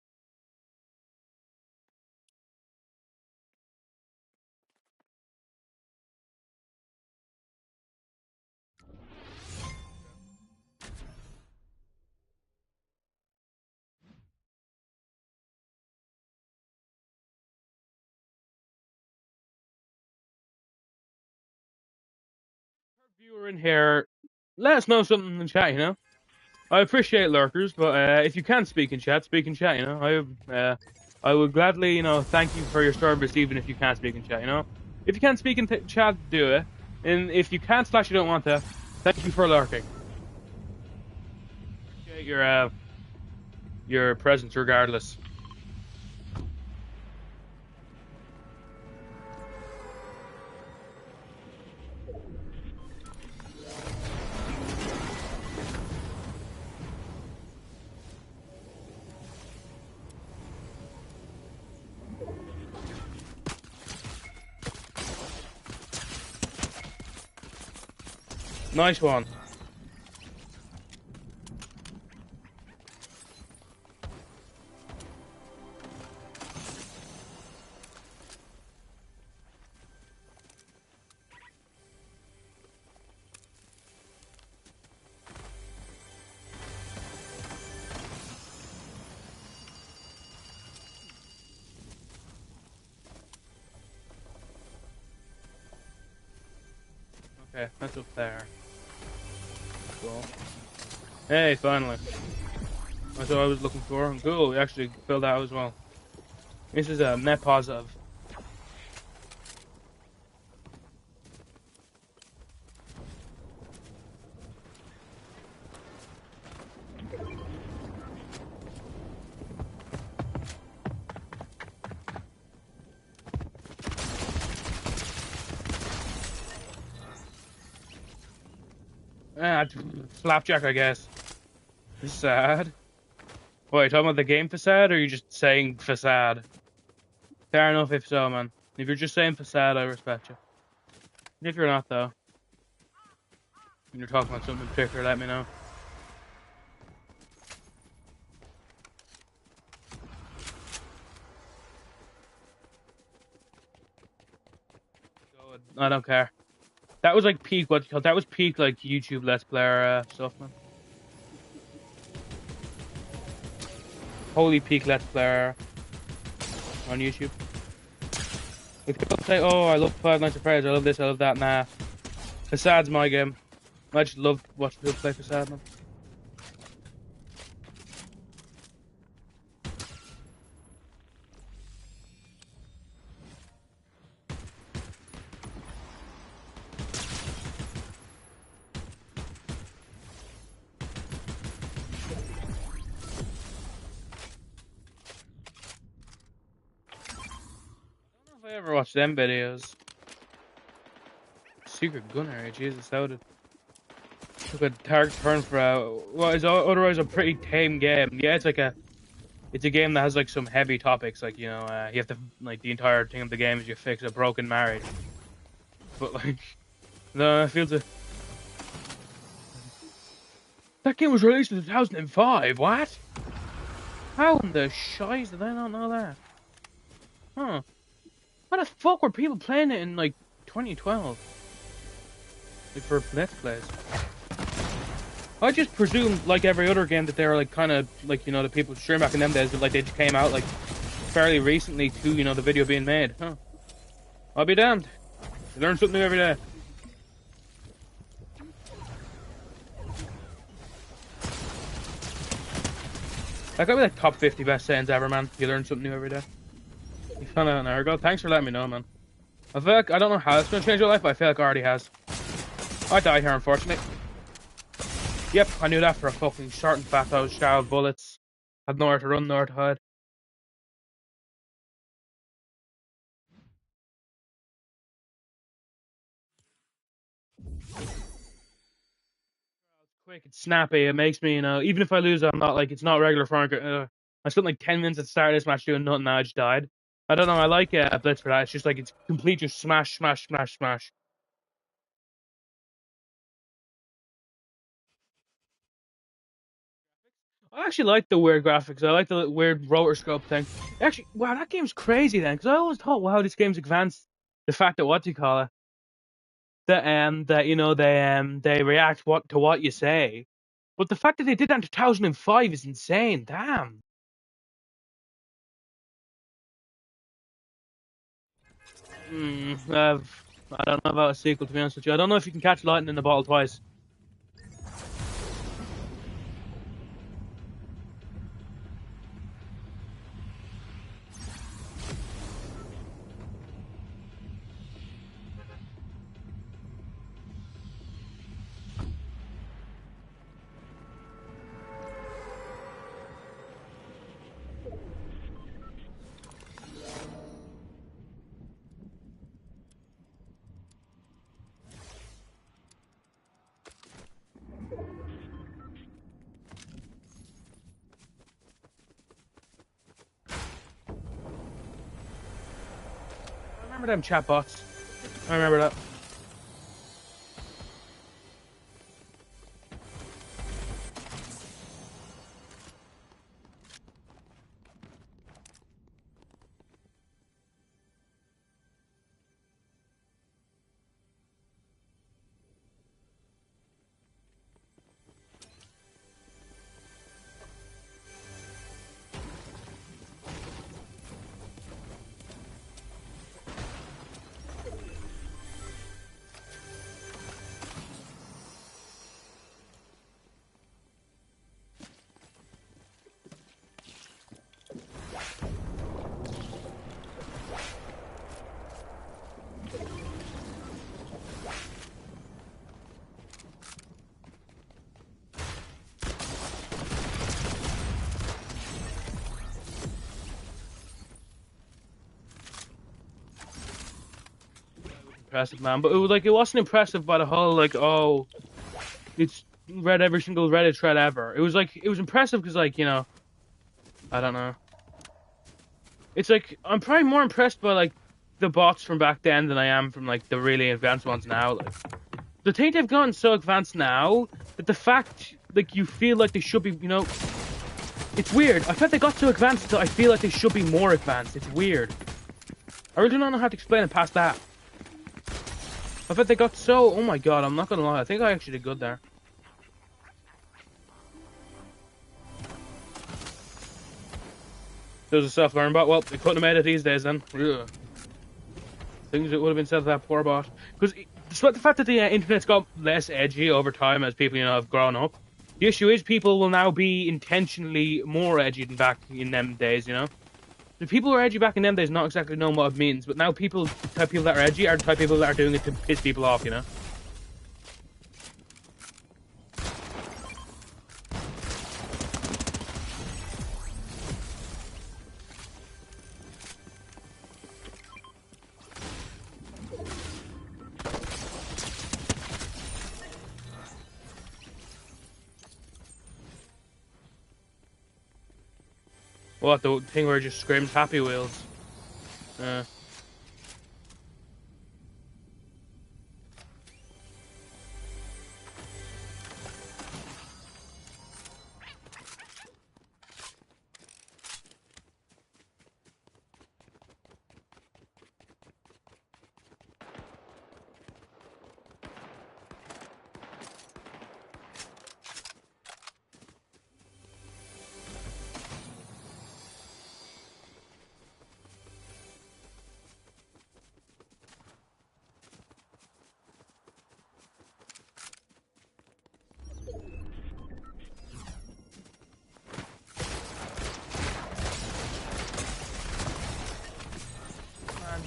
Viewer in here, let us know something in the chat, you know. I appreciate lurkers, but if you can't speak in chat, speak in chat, you know. I would gladly, thank you for your service, even if you can't speak in chat, you know. If you can't speak in chat, do it. And if you can't / you don't want to, thank you for lurking. Appreciate your your presence regardless. Nice one. Okay, that's up there. Cool. Hey, finally. That's what I was looking for. Cool, we actually filled out as well. This is a net positive. Ah, flapjack, I guess. Facade. Wait, you talking about the game facade, or are you just saying facade? Fair enough if so, man. If you're just saying facade, I respect you. If you're not, though, and you're talking about something in particular, let me know. I don't care. That was like peak, what you call that was peak, like, YouTube Let's Player stuff, man. Holy peak Let's Player on YouTube. If people say, oh, I love Five Nights at Freddy's, I love this, I love that, nah. Facade's my game. I just love watching people play Facade, man. I don't know if I ever watched them videos. Secret gun area, Jesus, that would took a dark turn for what is otherwise a pretty tame game. Yeah, it's a game that has like some heavy topics, like you have to like the entire thing of the game is you fix a broken marriage. But like, no, I feel that game was released in 2005. What? How in the shiz did I not know that? Huh? Why the fuck were people playing it in like 2012? Like for Let's Plays. I just presumed, like every other game, that they were like kind of like the people stream back in them days, that like they just came out like fairly recently to the video being made. Huh? I'll be damned. You learn something new every day. That could be like top 50 best sayings ever, man. You learn something new every day. You found out an hour ago. Thanks for letting me know, man. I feel like I don't know how it's gonna change your life, but I feel like it already has. I died here, unfortunately. Yep, I knew that for a fucking short and fat. I was showered bullets. Had nowhere to run, nowhere to hide. Quick, it's snappy. It makes me, even if I lose, I'm not like, it's not regular Frank. I spent like 10 minutes at the start of this match doing nothing, now I just died. I don't know, I like Blitz for that. It's just like, it's complete just smash, smash, smash, smash. I actually like the weird graphics. I like the weird rotoscope thing. Actually, wow, that game's crazy then, because I always thought, wow, this game's advanced. The fact that, what do you call it? That they react to what you say. But the fact that they did that in 2005 is insane. Damn. I don't know about a sequel, to be honest with you. I don't know if you can catch lightning in the bottle twice. Remember them chatbots? I remember that. Impressive, man. But it was like it wasn't impressive by the whole like, oh, it's read every single Reddit thread ever. It was like it was impressive because like, you know, I don't know. It's like I'm probably more impressed by like the bots from back then than I am from like the really advanced ones now. Like the thing they've gotten so advanced now that the fact like you feel like they should be, you know, it's weird. I felt they got so advanced that I feel like they should be more advanced. It's weird. I really don't know how to explain it past that. I bet they got so... Oh my god, I'm not gonna lie. I think I actually did good there. There's a self-learn bot. Well, they couldn't have made it these days then. Ugh. Things that would have been said to that poor bot. Because despite the fact that the internet's got less edgy over time as people, you know, have grown up, the issue is people will now be intentionally more edgy than back in them days, you know? The people who were edgy back in them days not exactly know what it means, but now people, the type of people that are edgy are the type of people that are doing it to piss people off, you know? What, the thing where it just screams Happy Wheels?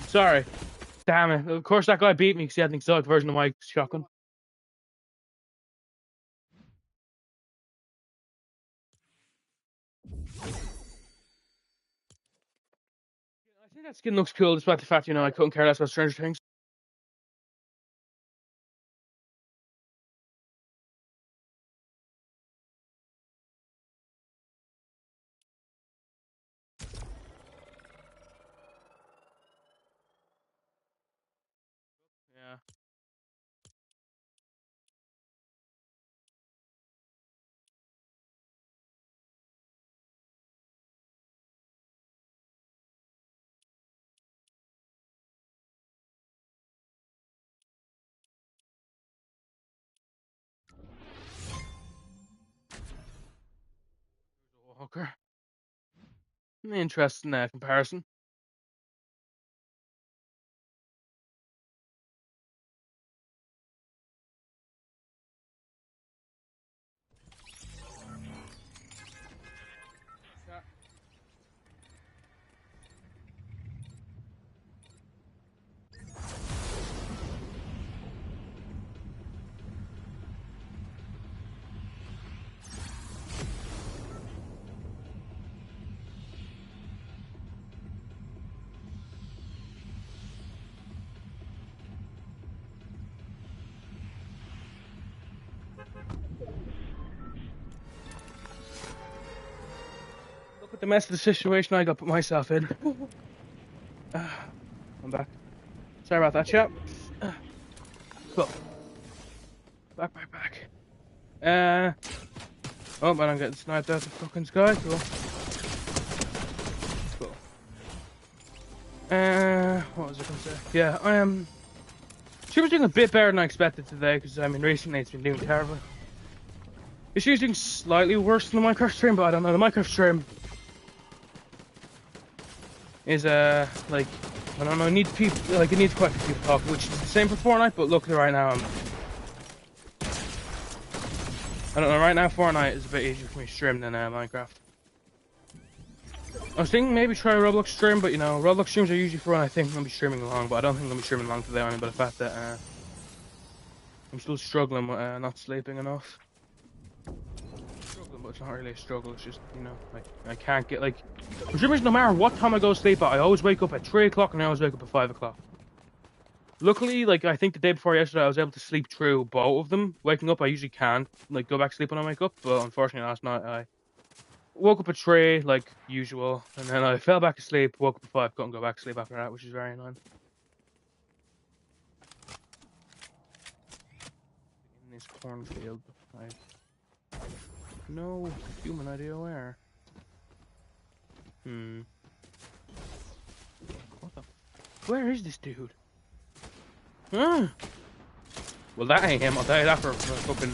Sorry. Damn it. Of course that guy beat me because he had an exotic version of my shotgun. I think that skin looks cool despite the fact, you know, I couldn't care less about Stranger Things. Yeah. Walker. Interesting comparison. Look at the mess of the situation I got put myself in. I'm back. Sorry about that, chap. Cool. Back. Oh, man, I'm getting sniped out the fucking sky. Cool. What was I gonna say? Yeah, I am. She was doing a bit better than I expected today, because, I mean, recently it's been doing terribly. She's doing slightly worse than the Minecraft stream, but I don't know. The Minecraft stream is, like, I don't know, it needs people, like, it needs quite a few people talking, which is the same for Fortnite, but look, right now, I don't know, right now Fortnite is a bit easier for me to stream than, Minecraft. I was thinking maybe try a Roblox stream, but, you know, Roblox streams are usually for when I think I'm going to be streaming long, but I don't think I'm going to be streaming long today, only by the fact that, I'm still struggling with, not sleeping enough. But it's not really a struggle, it's just, you know, like, I can't get, like, for some reason, no matter what time I go to sleep at, I always wake up at 3 o'clock and I always wake up at 5 o'clock. Luckily, like, I think the day before yesterday, I was able to sleep through both of them. Waking up, I usually can't, like, go back to sleep when I wake up, but unfortunately last night, I woke up at 3, like usual, and then I fell back asleep, woke up at 5, couldn't go back to sleep after that, which is very annoying. In this cornfield, I have no human idea where. What the? Where is this dude? Huh? Well, that ain't him. I'll tell you that for fucking.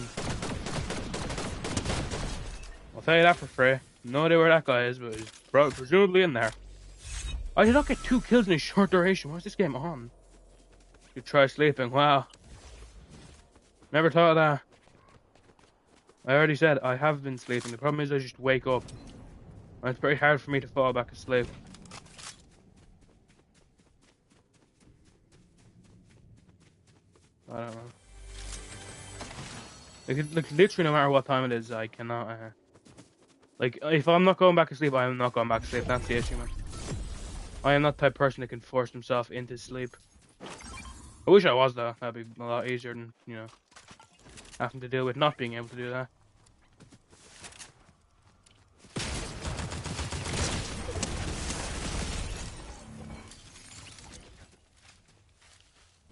I'll tell you that for free. No idea where that guy is, but he's presumably in there. I did not get 2 kills in a short duration. What's this game on? You try sleeping. Wow. Never thought of that. I already said I have been sleeping. The problem is I just wake up. And it's very hard for me to fall back asleep. I don't know. Like literally no matter what time it is, I cannot, like, if I'm not going back to sleep, I am not going back to sleep. That's the issue, man. I am not the type of person that can force himself into sleep. I wish I was, though. That'd be a lot easier than, you know, having to deal with not being able to do that.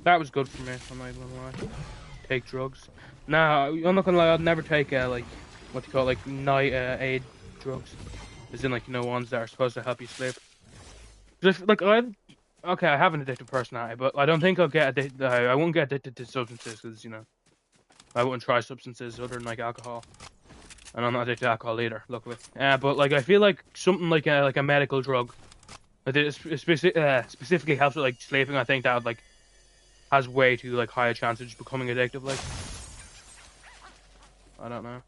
That was good for me, I'm not even gonna lie. Take drugs. Nah, I'm not gonna lie, I'd never take, like, what do you call it, like, night, aid drugs. As in, like, you know, ones that are supposed to help you sleep. Just, like, okay, I have an addictive personality, but I don't think I'll get addicted, I won't get addicted to substances, because, you know, I wouldn't try substances other than, like, alcohol. And I'm not addicted to alcohol either, luckily. But, like, I feel like something like a medical drug, that specifically helps with, like, sleeping, I think that would, like, has way too, like, high a chance of just becoming addictive, like. I don't know.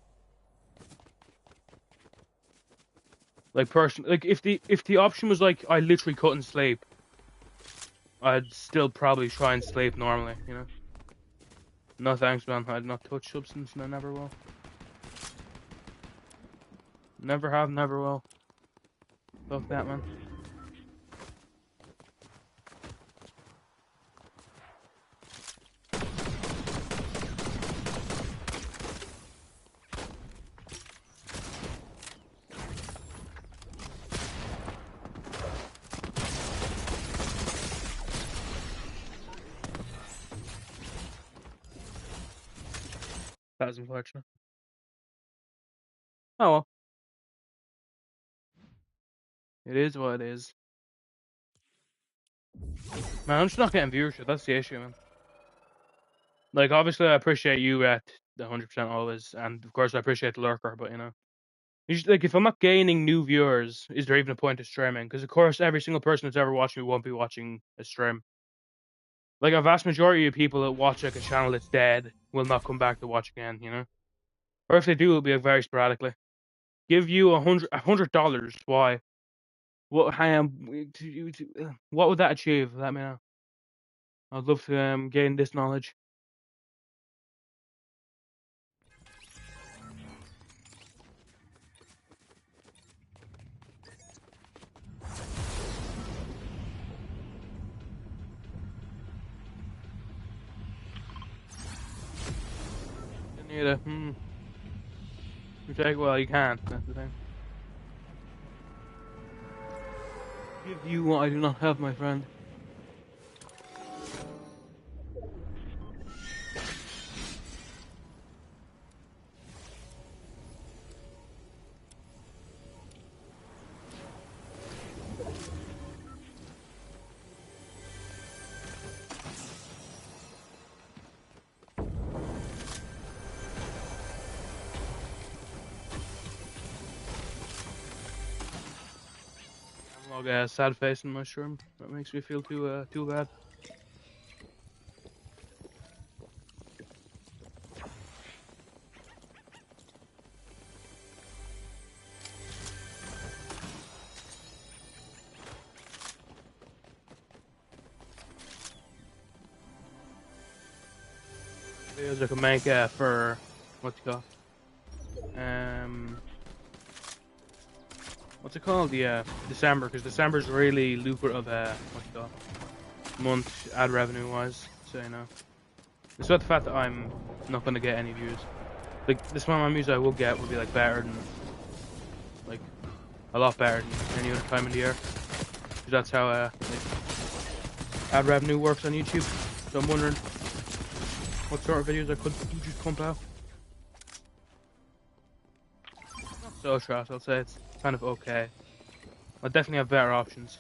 Like, if the option was, like, I literally couldn't sleep, I'd still probably try and sleep normally, you know? No thanks, man. I'd not touch substance, and I never will. Never have, never will. Fuck that, man. That was unfortunate. Oh well. It is what it is. Man, I'm just not getting viewership. That's the issue, man. Like, obviously, I appreciate you at 100% always, and of course, I appreciate the lurker, but, you know. Just, like, if I'm not gaining new viewers, is there even a point of streaming? Because, of course, every single person that's ever watched me won't be watching a stream. Like, a vast majority of people that watch, like, a channel that's dead will not come back to watch again, you know? Or if they do, it'll be, like, very sporadically. Give you $100. Why? What? What would that achieve? Let me know. I'd love to gain this knowledge. You need a You take well, you can't. That's the thing. Give you what I do not have, my friend. smug sad face in mushroom. That makes me feel too bad. Videos I can make for what's it called? What's it called? December, because December's really lucrative. What's it called? Month ad revenue wise. So you know, despite the fact that I'm not gonna get any views, like this amount of views I will get will be like better than, like, a lot better than any other time in the year. Because that's how like ad revenue works on YouTube. So I'm wondering what sort of videos I could just pump out. Not so trash, I'll say it's kind of okay. I definitely have better options.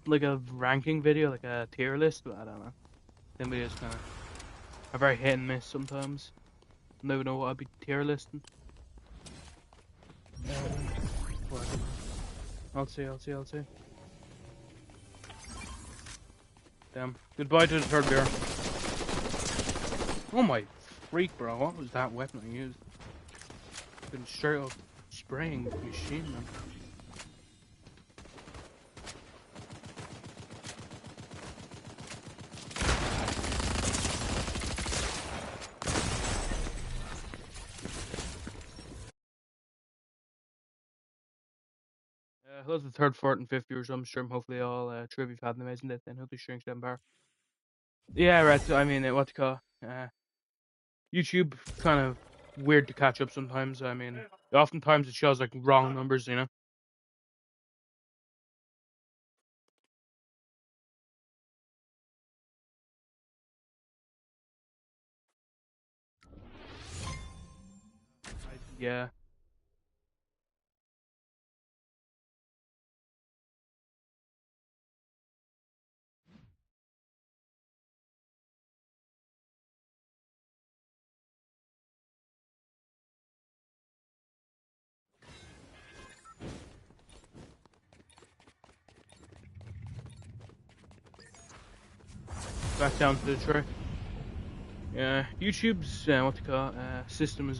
Like a ranking video, like a tier list, but I don't know. Them videos kind of are very hit and miss sometimes. I don't even know what I'd be tier listing. What? I'll see. Damn. Goodbye to the third beer. Oh my freak, bro. What was that weapon I used? Been straight up spraying machine, man. Hello to the third, fourth, and fifth viewers on stream. Hopefully, all three of you've had an amazing day. And hopefully, stream's down bar. Yeah, right. So, I mean, what to call YouTube kind of weird to catch up sometimes. I mean, oftentimes it shows like wrong numbers, you know. Yeah. Back down to the tray. Yeah, YouTube's what to call system is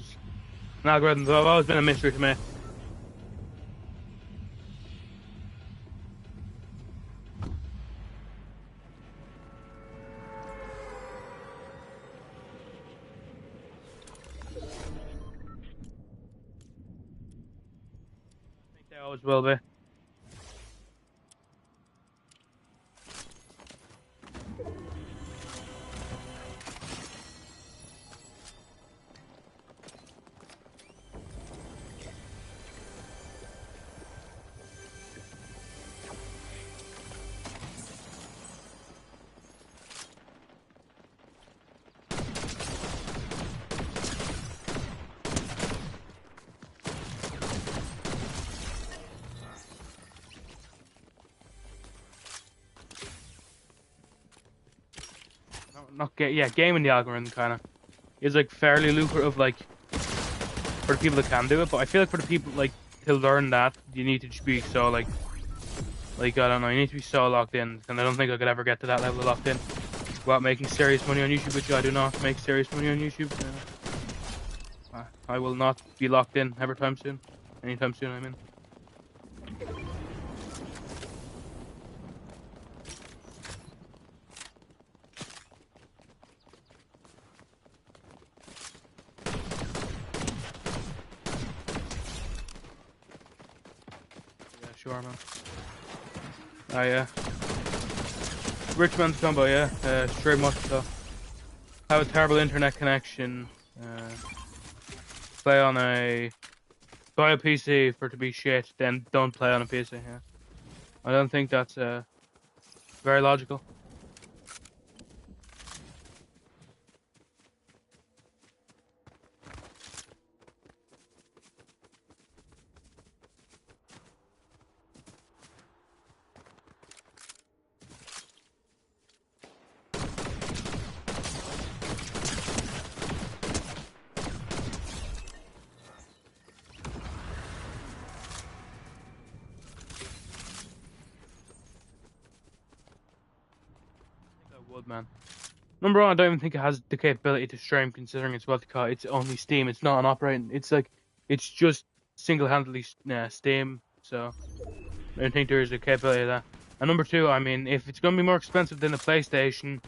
an algorithm. Have always been a mystery to me. I think they always will be. Gaming the algorithm kind of is like fairly lucrative, like for the people that can do it. But I feel like for the people like to learn that, you need to just be so like I don't know, you need to be so locked in, and I don't think I could ever get to that level of locked in without making serious money on YouTube, which I do not make serious money on YouTube. I will not be locked in anytime soon. I mean. Yeah, sure, man. Oh yeah. Rich man's combo, yeah. Straight much so. Have a terrible internet connection. Play on a buy a PC for it to be shit, then don't play on a PC. Yeah. I don't think that's very logical. I think I would, man. Number one, I don't even think it has the capability to stream, considering it's what they call it. It's only Steam. It's not an operating. It's like it's just single-handedly Steam. So I don't think there is a capability of that. And number two, I mean, if it's gonna be more expensive than a PlayStation,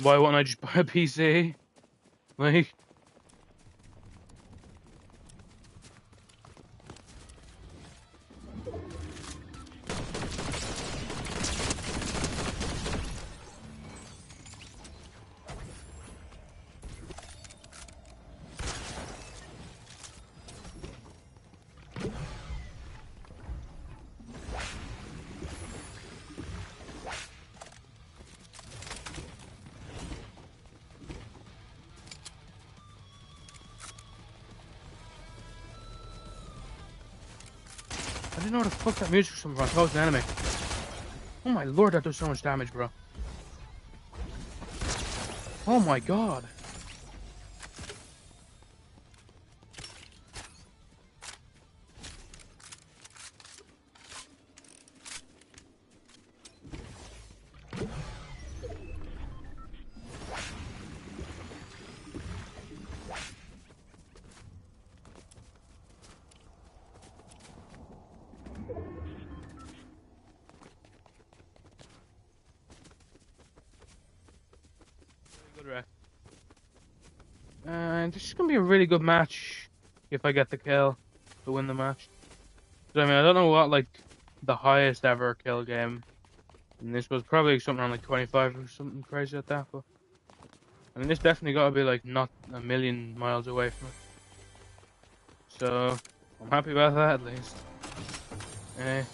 why wouldn't I just buy a PC? Like, I didn't know where the fuck that music was from. I thought it was an enemy. Oh my lord, that does so much damage, bro. Oh my god. Good ref. And this is gonna be a really good match if I get the kill to win the match. I mean, I don't know what like the highest ever kill game, and this was probably something around like 25 or something crazy like that. But I mean, this definitely got to be like not a million miles away from it. So I'm happy about that at least. Eh.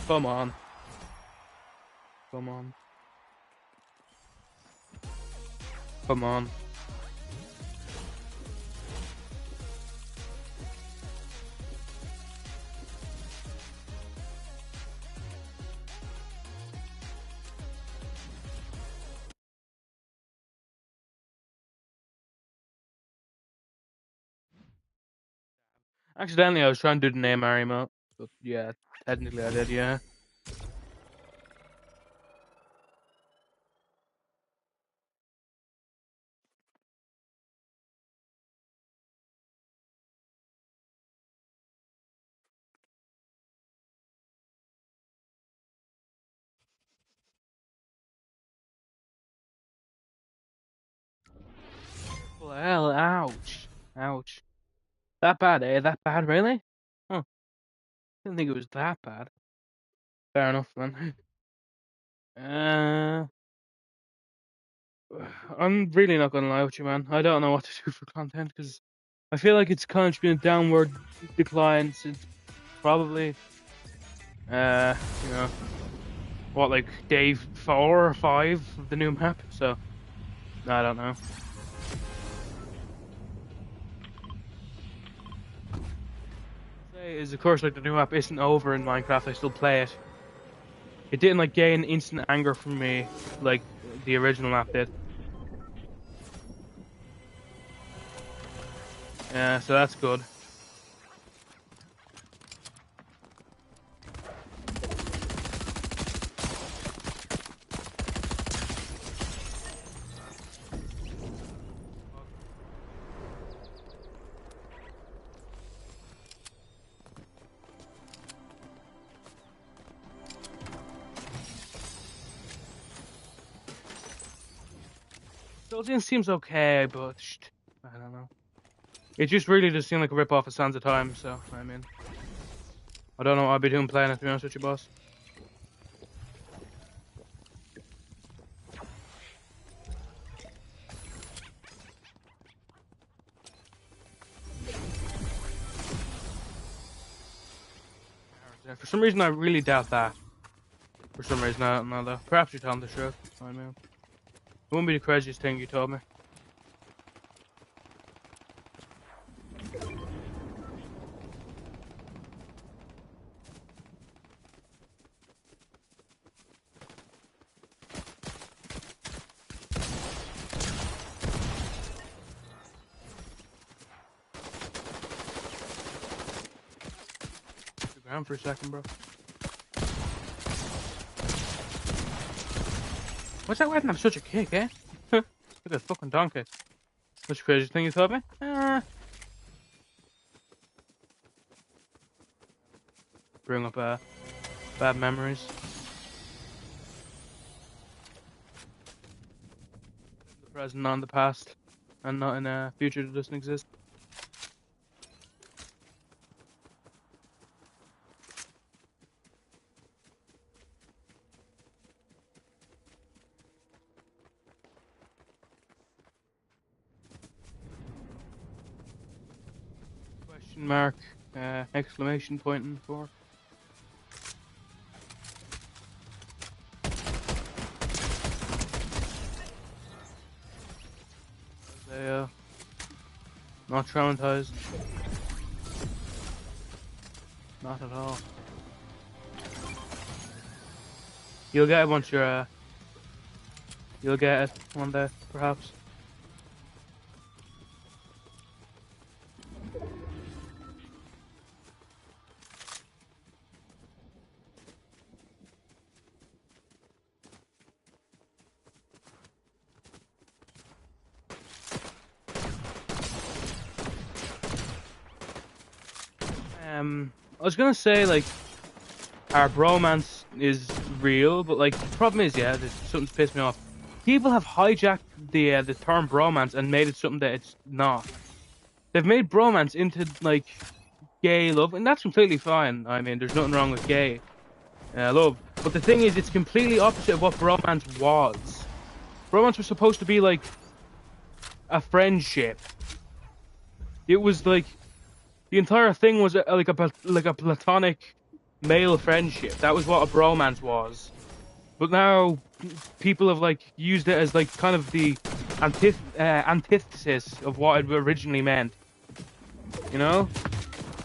Come on. Come on. Come on. Accidentally, I was trying to do the name emote, but yeah, technically I did, yeah. Well, ouch. Ouch. That bad, eh? That bad, really? Huh. Didn't think it was that bad. Fair enough, man. Uh, I'm really not gonna lie with you, man. I don't know what to do for content, because I feel like it's kind of been a downward decline since probably, you know, what, like day 4 or 5 of the new map, so, I don't know. Is of course like the new map isn't over in Minecraft. I still play it. It didn't like gain instant anger from me like the original map did. Yeah, so that's good. Guardian seems okay, but I don't know. It just really does seem like a rip-off of Sands of Time, so, I mean... I don't know what I'd be doing playing it, to be honest with you, boss. For some reason, I really doubt that. For some reason, I don't know, though. Perhaps you're telling the truth. I mean... It wouldn't be the craziest thing you told me. Stick around for a second, bro. What's that weapon have such a kick, eh? Look at that fucking donkey. What's the craziest thing you told me? Bring up bad memories. The present, not in the past. And not in a future that doesn't exist. Question mark, exclamation point and for. Not traumatized. Not at all. You'll get it once you're, you'll get it one day, perhaps. I was gonna say, like, our bromance is real, but, like, the problem is, yeah, something's pissed me off. People have hijacked the term bromance and made it something that it's not. They've made bromance into, like, gay love, and that's completely fine. I mean, there's nothing wrong with gay love. But the thing is, it's completely opposite of what bromance was. Bromance was supposed to be, like, a friendship. It was, like, the entire thing was like a platonic male friendship. That was what a bromance was. But now people have like used it as like kind of the antithesis of what it originally meant. You know?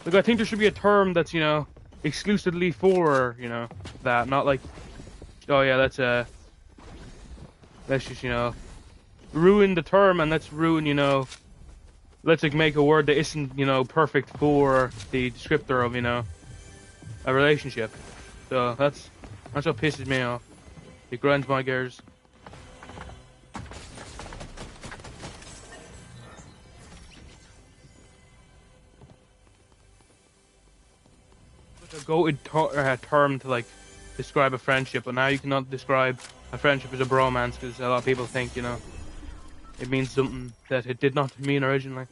Like I think there should be a term that's, you know, exclusively for, you know, that, not like, oh yeah, let's just, you know, ruin the term and let's ruin, you know, let's like make a word that isn't, you know, perfect for the descriptor of, you know, a relationship. So that's what pisses me off. It grinds my gears. It's a goated term to like describe a friendship, but now you cannot describe a friendship as a bromance because a lot of people think, you know, it means something that it did not mean originally.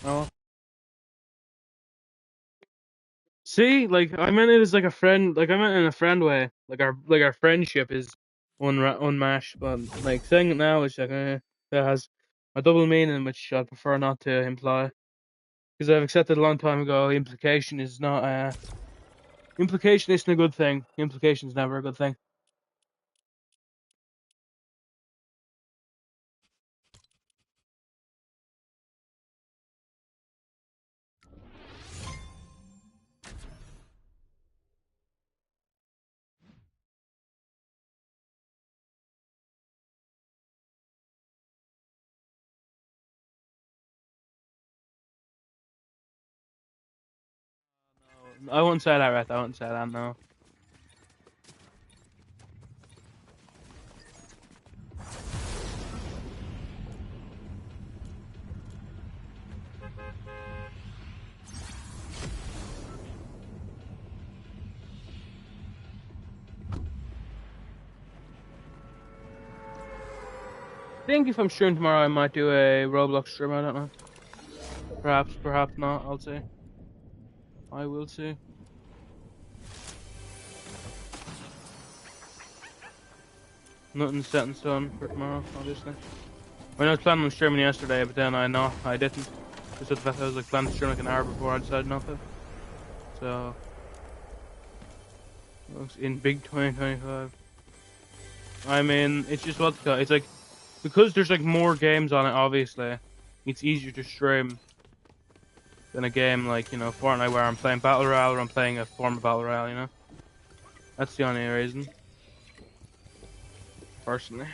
Oh. See, like I meant it as like a friend, like I meant it in a friend way. Like our friendship is unmatched, but like saying it now is like that has a double meaning, which I prefer not to imply. Because I've accepted a long time ago, implication is not implication isn't a good thing. Implication is never a good thing. I wouldn't say that, right? I wouldn't say that, no. think if I'm streaming tomorrow, I might do a Roblox stream. I don't know. Perhaps, perhaps not. I'll see. I will see. Nothing's set in stone for tomorrow, obviously. I was planning on streaming yesterday, but then I didn't. Just the fact I was like planning to stream like an hour before I decided not to. So, looks in big 2025. I mean, it's just it's like because there's like more games on it. Obviously, it's easier to stream than a game like Fortnite where I'm playing battle royale or I'm playing a form of battle royale. That's the only reason, personally.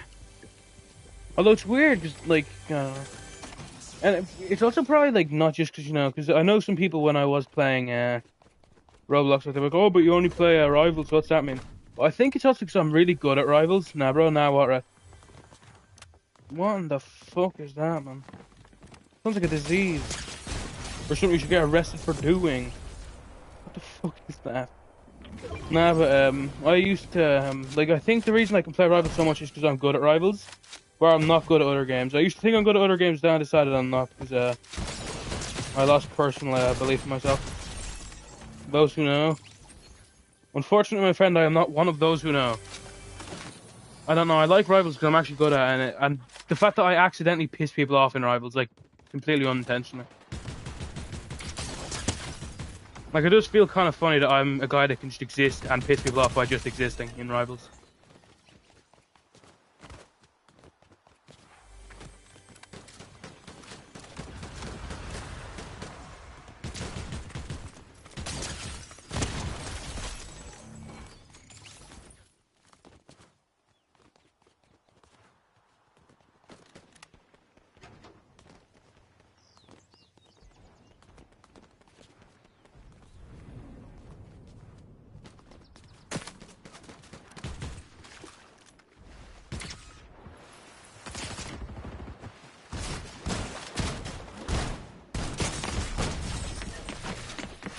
Although it's weird, because and it's also probably like not just because I know some people when I was playing Roblox, like, they're like, oh, but you only play Rivals. What's that mean? But I think it's also because I'm really good at Rivals. Nah, bro, nah, what? What in the fuck is that, man? Sounds like a disease or something you should get arrested for doing. What the fuck is that? Nah, but I used to I think the reason I can play Rivals so much is because I'm good at Rivals, where I'm not good at other games. I used to think I'm good at other games, then I decided I'm not because I lost personal belief in myself. Those who know. Unfortunately, my friend, I am not one of those who know. I don't know. I like Rivals because I'm actually good at it, and the fact that I accidentally piss people off in Rivals, like completely unintentionally. Like, I just feel kind of funny that I'm a guy that can just exist and piss people off by just existing in Rivals.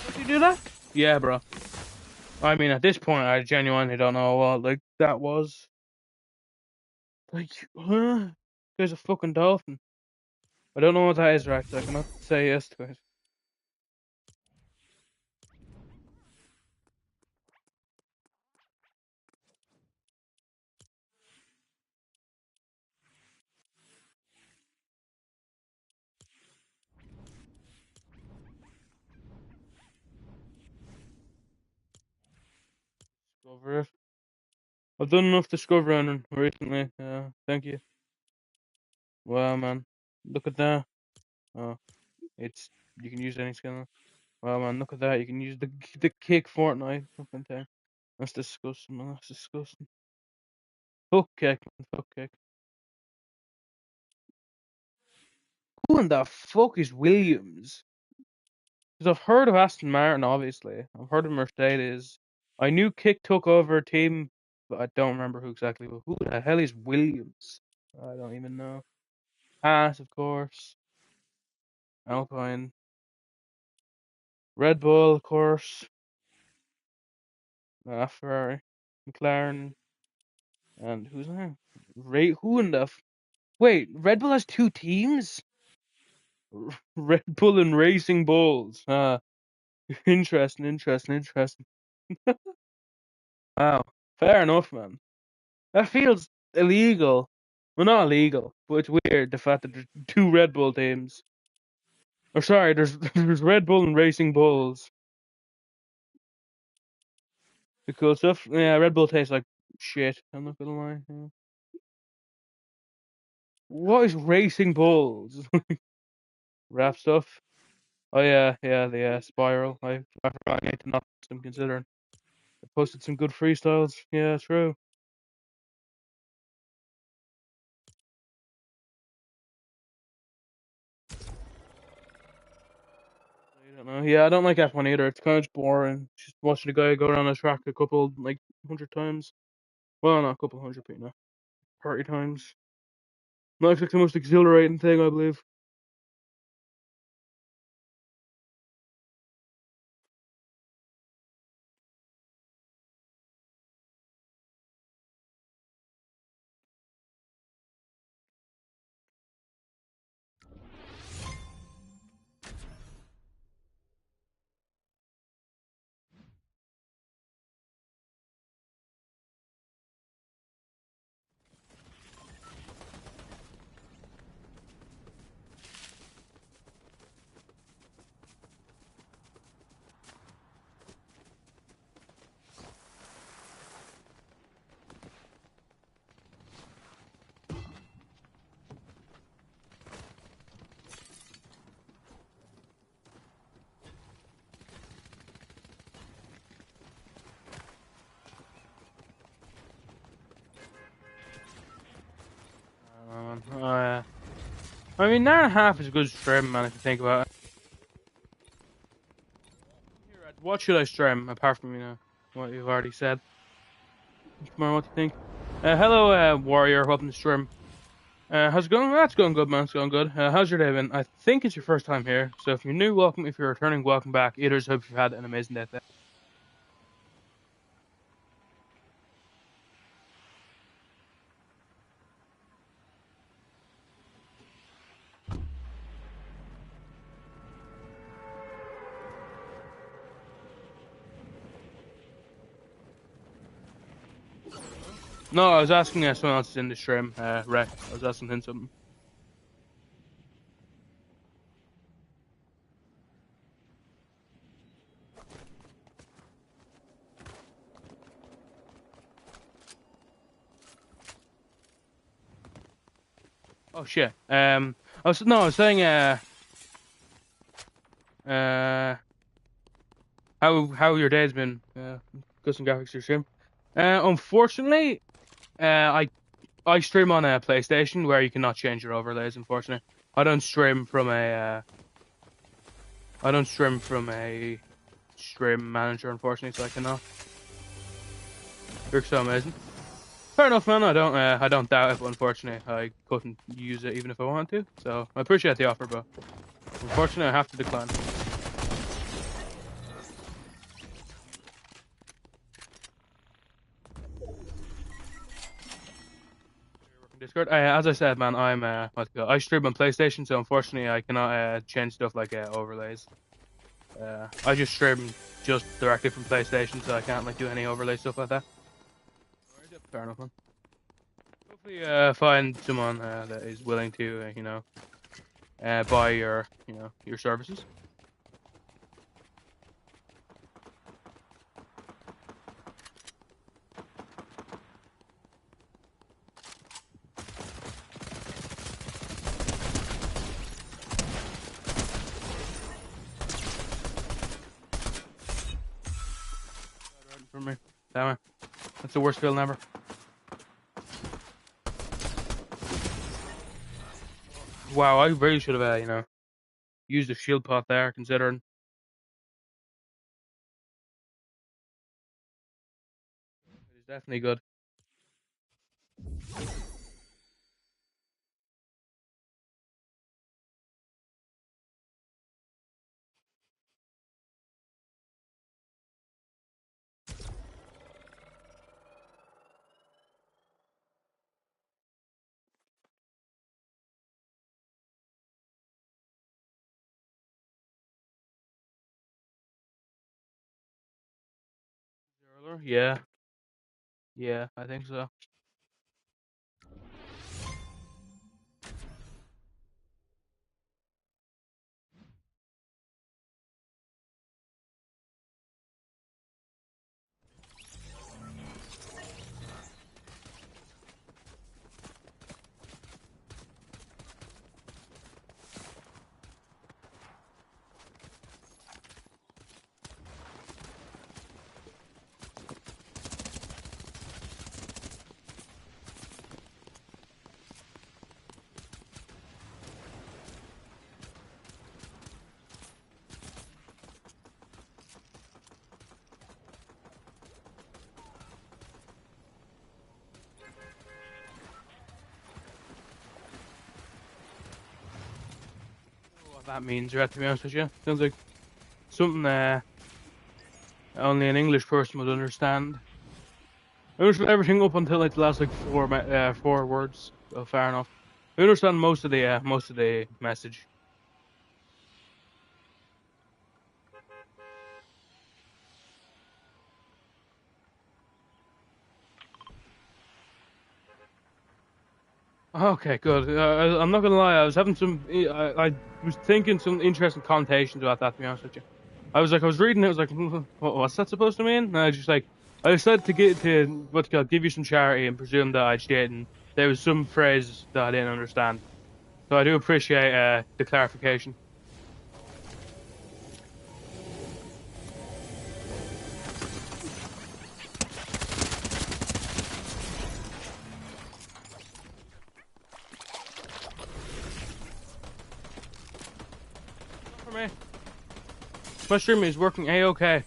Did you do that? Yeah, bro. I mean, at this point, I genuinely don't know what like that was. Like, huh? There's a fucking dolphin. I don't know what that is, right? So I cannot say yes to it. Discover it. I've done enough discovering recently. Thank you. Wow, man. Look at that. Oh, it's you can use any skin. Wow, man. Look at that. You can use the kick Fortnite fucking thing. That's disgusting, man. That's disgusting. Fuck kick, man. Fuck kick. Who in the fuck is Williams? Because I've heard of Aston Martin, obviously. I've heard of Mercedes. I knew Kick took over a team, but I don't remember who exactly. But who the hell is Williams? I don't even know. Haas, of course. Alpine. Red Bull, of course. Ferrari. McLaren. And who's that? Who in the... Wait, Red Bull has two teams? Red Bull and Racing Bulls. Interesting, interesting, interesting. Wow. Fair enough, man. That feels illegal. Well, not illegal, but it's weird the fact that there's two Red Bull teams. Or sorry, there's there's Red Bull and Racing Bulls. The cool stuff. Yeah, Red Bull tastes like shit. I'm not gonna lie. Yeah. What is Racing Bulls? Rap stuff. Oh yeah, yeah, the Spiral. I need to not I'm considering. I posted some good freestyles. Yeah, true. I don't know. Yeah, I don't like F1 either. It's kind of just boring. Just watching a guy go around a track a couple, like, 100 times. Well, not a couple hundred, but 30 times. Not like the most exhilarating thing, I believe. man. I mean, an hour and a half is a good stream, man, if you think about it. What should I stream, apart from, what you've already said? More, what do you think? Hello, Warrior, welcome to stream. How's it going? That's going good, man. It's going good. How's your day been? I think it's your first time here, so if you're new, welcome. If you're returning, welcome back. Either hope you've had an amazing day. No, I was asking someone else in the stream, Rec. I was asking him something. Oh shit. I was saying, how your day's been? Custom graphics your stream. Unfortunately, I stream on a PlayStation where you cannot change your overlays. Unfortunately, I don't stream from a stream manager. Unfortunately, so I cannot. You're so amazing. Fair enough, man. I don't doubt it, but unfortunately, I couldn't use it even if I wanted to. So I appreciate the offer, but unfortunately, I have to decline. Discord. As I said, man, I stream on PlayStation, so unfortunately, I cannot change stuff like overlays. I just stream just directly from PlayStation, so I can't do any overlay stuff like that. Fair enough, man. Hopefully, find someone that is willing to, buy your services. For me, damn it, that's the worst feeling ever. Wow, I really should have, used a shield pot there, considering. It is definitely good. Yeah, yeah, I think so. What that means, right? To be honest with you, sounds like something only an English person would understand. I understand everything up until the last four words. So fair enough. I understand most of the message. Okay, good. I'm not gonna lie. I was having I was thinking some interesting connotations about that. To be honest with you, I was reading it. I was like, what's that supposed to mean? And I decided to give you some charity and presume that I did, and there was some phrase that I didn't understand. So I do appreciate the clarification. For me. My stream is working A-okay.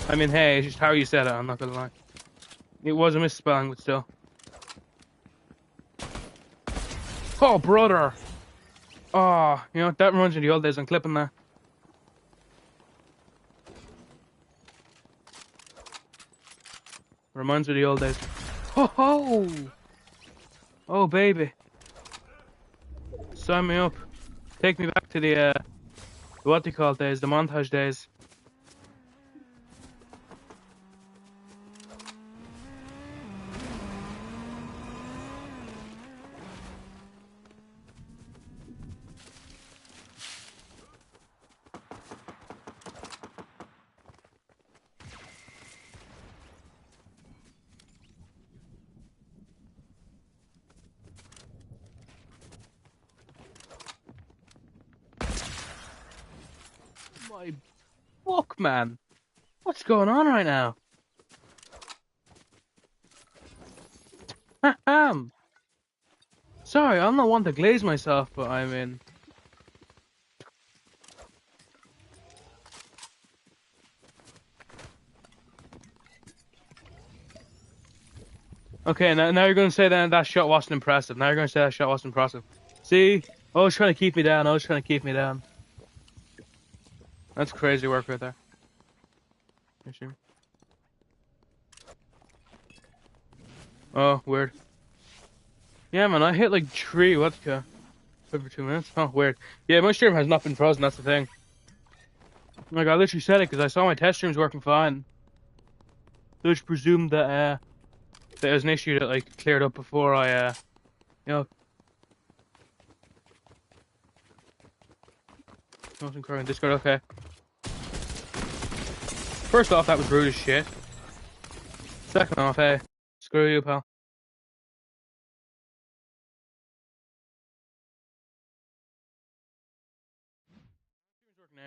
I mean, hey, it's just how you said it, I'm not gonna lie. It was a misspelling, but still. Oh, brother! Oh, you know, that reminds me of the old days. I'm clipping that. Reminds me of the old days. Ho ho! Oh, baby. Sign me up. Take me back to the, what they call days, the montage days. My fuck, man. What's going on right now? Ahem. Sorry, I'm not one to glaze myself, but I mean... Okay, now you're gonna say that shot wasn't impressive. Now you're gonna say that shot wasn't impressive. See? I was trying to keep me down. I was trying to keep me down. That's crazy work right there. Oh, weird. Yeah, man, I hit like 3, vodka over 2 minutes. Oh, weird. Yeah, my stream has not been frozen, that's the thing. Like, I literally said it because I saw my test streams working fine. So I just presumed that, there was an issue that, like, cleared up before I, you know... Nothing current Discord, okay. First off, that was rude as shit. Second off, hey, screw you, pal.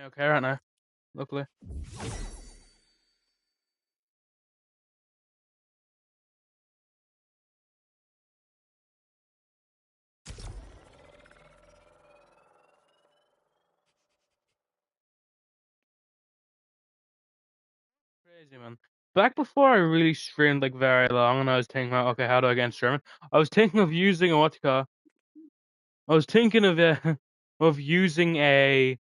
Okay, right now. Luckily. Crazy, man. Back before I really streamed, like, very long, and I was thinking, about, okay, how do I get streaming? I was thinking of using a, what you call... I was thinking of using a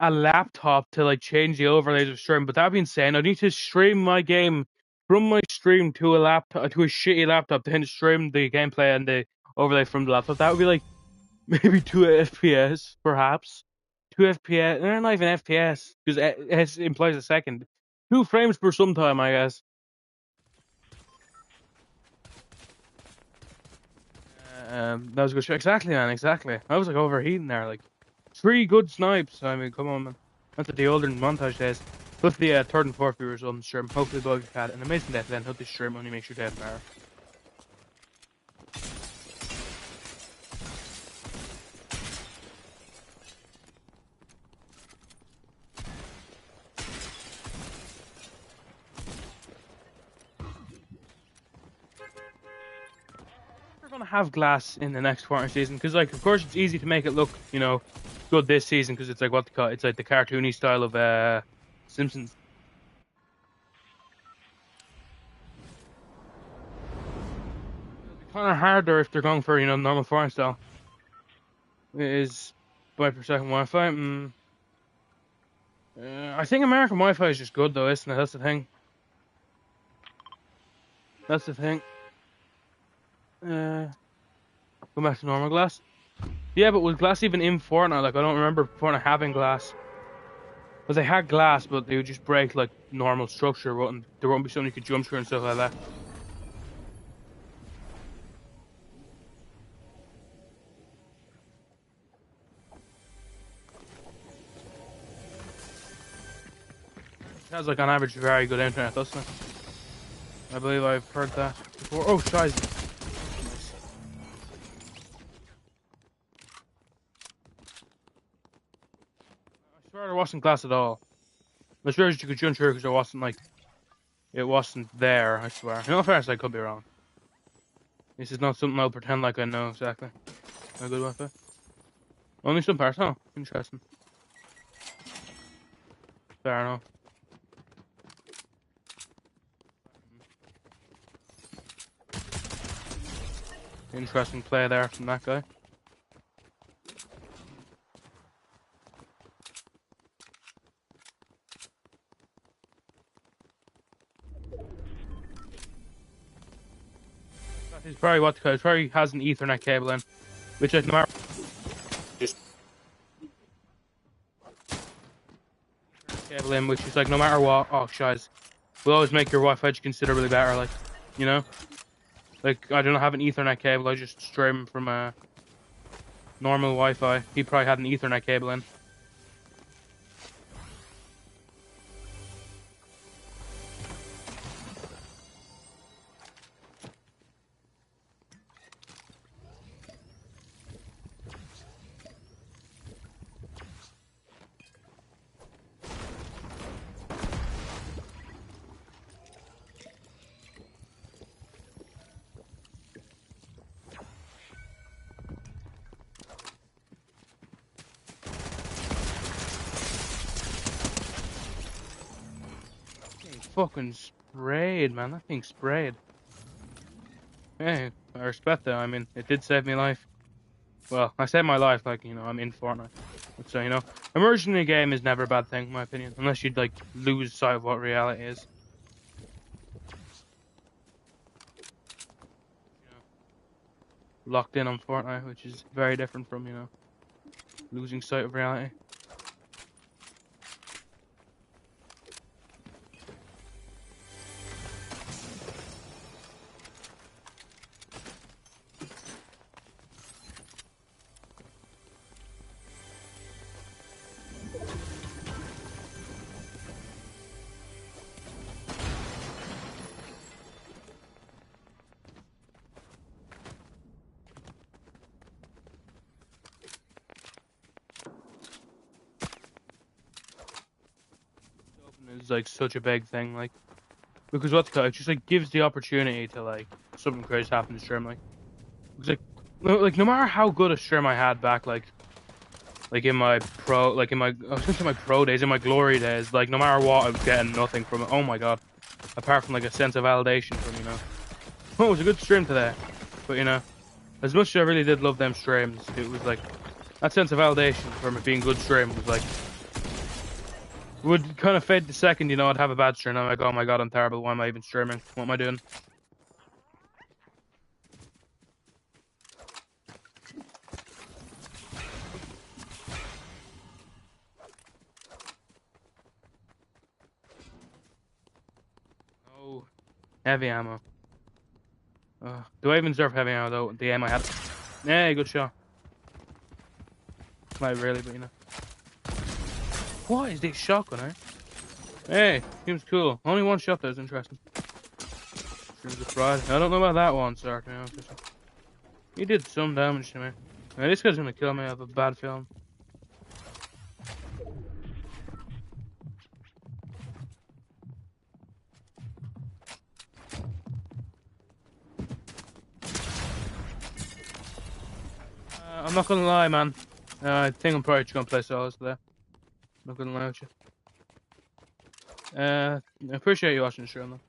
laptop to like change the overlays of stream, but that'd be insane. I need to stream my game from my stream to a laptop, to a shitty laptop, to then stream the gameplay and the overlay from the laptop. That would be like maybe 2 FPS, perhaps. 2 FPS, not even FPS, because it implies a second. 2 frames per sometime, I guess. That was a good shot. Exactly, man, exactly. I was like overheating there, like 3 good snipes. I mean, come on, man. That's the olden montage days. Plus the 3rd and 4th viewers on the stream. Hopefully, Bug had an amazing death then. Hope this stream only makes your death better. We're gonna have glass in the next Fortnite season because, like, of course, it's easy to make it look, you know, good this season because it's like what they call it's like the cartoony style of Simpsons. It'll be kind of harder if they're going for, you know, normal Fortnite style. It is byte per second Wi-Fi. I think American Wi-Fi is just good though, isn't it? That's the thing. That's the thing. Go back to normal glass. Yeah, but was glass even in Fortnite? Like, I don't remember Fortnite having glass. Because they had glass, but they would just break, like, normal structure. There won't be something you could jump through and stuff like that. It has, like, on average, very good internet, doesn't it? I believe I've heard that before. Oh, scheiße. I swear there wasn't glass at all. I swear you could jump through because it wasn't there. I swear. You know, first I could be wrong. This is not something I'll pretend like I know exactly. A good Wi-Fi. Only some parts. Oh, interesting. Fair enough. Interesting play there from that guy. He's probably what the probably has an Ethernet cable in, which like no matter just cable in, which is like no matter what. Oh, shiz, will always make your Wi-Fi considerably better. Like, you know, like I don't have an Ethernet cable. I just stream from a normal Wi-Fi. He probably had an Ethernet cable in. Fucking sprayed, man. That thing sprayed. Hey, I respect that. I mean, it did save me life. Well, I saved my life, like, you know, I'm in Fortnite. So, you know, immersion in a game is never a bad thing, in my opinion. Unless you'd, like, lose sight of what reality is. You know, locked in on Fortnite, which is very different from, you know, losing sight of reality. Is like such a big thing, like, because what's it just like gives the opportunity to like something crazy happen to stream, it's like no matter how good a stream I had back, like in my pro, like in my I was gonna say my pro days, in my glory days, like no matter what, I was getting nothing from it. Oh my god, apart from like a sense of validation from, you know, oh, it was a good stream today, but you know, as much as I really did love them streams, it was like that sense of validation from it being good stream was like would kind of fade the second, you know, I'd have a bad stream. I'm like, oh my god, I'm terrible. Why am I even streaming? What am I doing? Oh, heavy ammo. Do I even deserve heavy ammo though? The aim I had. Yeah, good shot. Not really, but you know. What is this shotgun, eh? Hey, seems cool. Only one shot though is interesting. Seems a pride. I don't know about that one, sir. To be honest with you. He did some damage to me. Man, this guy's gonna kill me. I have a bad feeling. I'm not gonna lie, man. I think I'm probably just gonna play solos today. Not gonna lie with you. I appreciate you watching the stream though.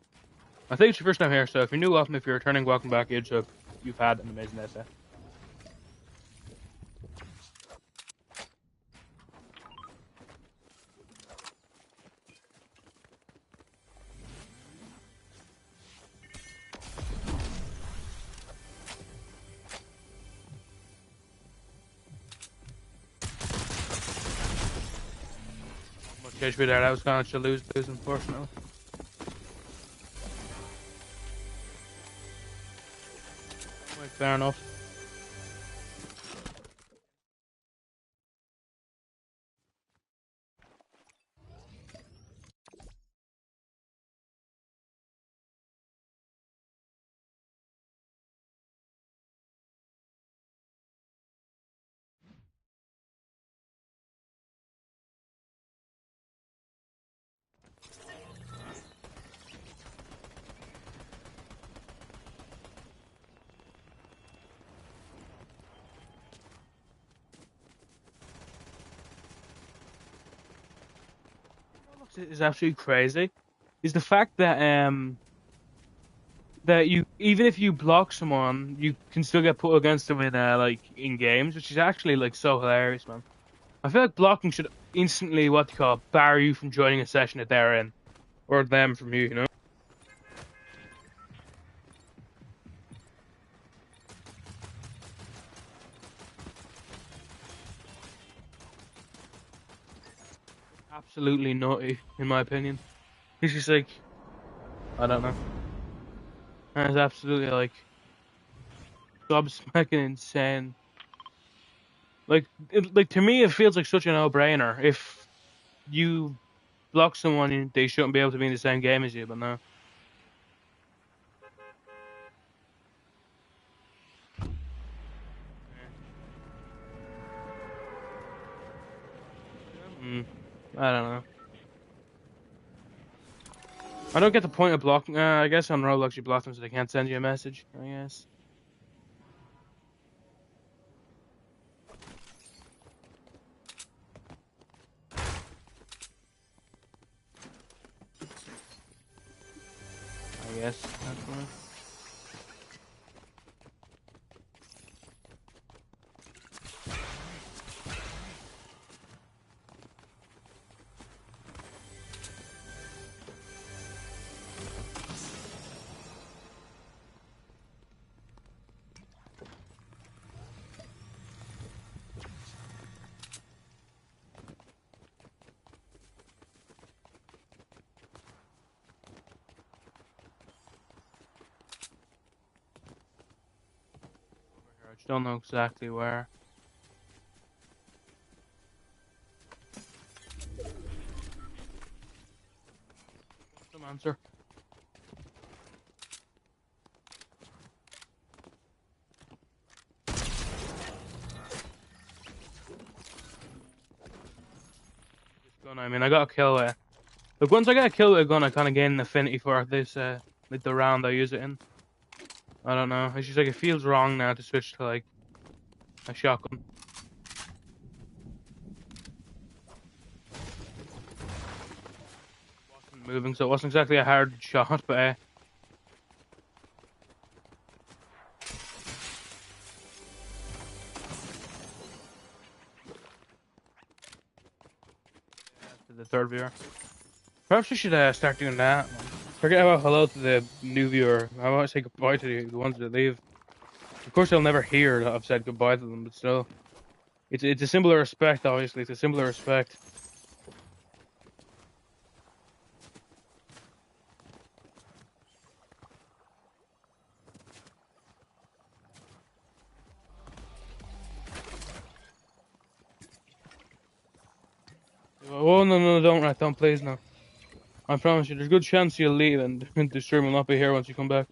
I think it's your first time here, so if you're new, welcome. If you're returning, welcome back. You've had an amazing day. Much HP there. That was kind of to lose, unfortunately. Right, fair enough. is absolutely crazy is the fact that that you even if you block someone, you can still get put against them in like in games, which is actually like so hilarious, man. I feel like blocking should instantly what you call bar you from joining a session that they're in, or them from you, you know. Absolutely nutty, in my opinion. He's just like I don't know. And it's absolutely like gobsmacking insane. Like to me, it feels like such a no-brainer. If you block someone, they shouldn't be able to be in the same game as you. But no. Mm, I don't know. I don't get the point of blocking. I guess on Roblox you block them so they can't send you a message. I guess. I guess. That's fine. I just don't know exactly where. Some answer. This gun. I mean, I got a kill with it. Look, once I get a kill with a gun, I kind of gain an affinity for this. Like the round I use it in. I don't know. It's just like it feels wrong now to switch to like a shotgun. Wasn't moving, so it wasn't exactly a hard shot, but to the third viewer. Perhaps we should start doing that. Forget about hello to the new viewer. I want to say goodbye to the ones that leave. Of course, they'll never hear that I've said goodbye to them, but still, it's a symbol of respect. Obviously, it's a symbol of respect. Oh no, no, don't, please, no. I promise you, there's a good chance you'll leave and the stream will not be here once you come back.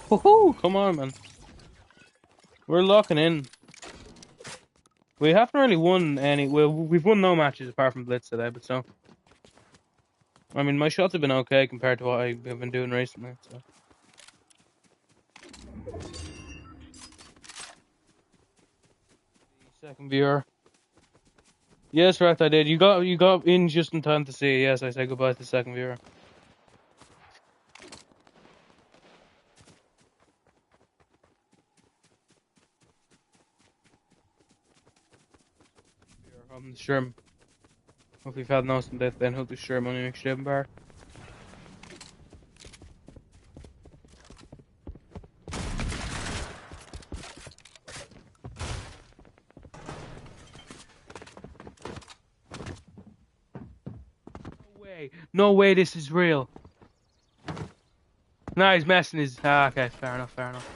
Woohoo! Come on, man. We're locking in. We haven't really won any. Well, we've won no matches apart from Blitz today, but so. I mean, my shots have been okay compared to what I've been doing recently. So. Second viewer. Yes, right, I did. You got in just in time to see. Yes, I said goodbye to the second viewer. From the stream. Hope you've had nothing that then hope the stream on the next stream bar. No way this is real. No, he's messing his... Ah, okay, fair enough, fair enough.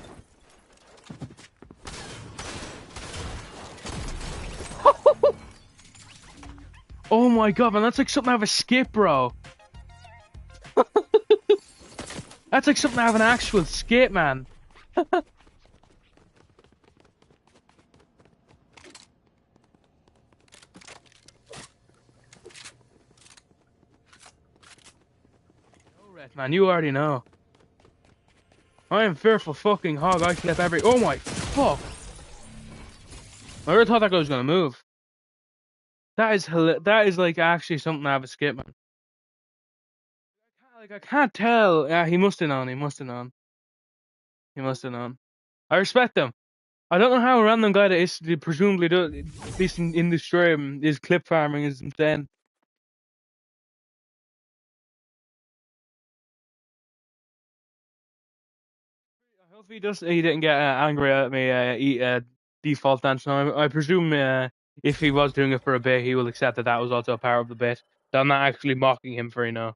Oh my god, man, that's like something out of a skip, bro. That's like something out of an actual skip, man. Man, you already know. I am fearful fucking hog. I clip every. Oh my fuck! I really thought that guy was gonna move. That is like actually something I have a skip, man. Like I can't tell. Yeah, he must have known. He must have known. He must have known. I respect him. I don't know how a random guy that is presumably this in the stream is clip farming is insane. I hope he didn't get angry at me. Default dance. Now I presume if he was doing it for a bit, he will accept that that was also a part of the bit. That I'm not actually mocking him for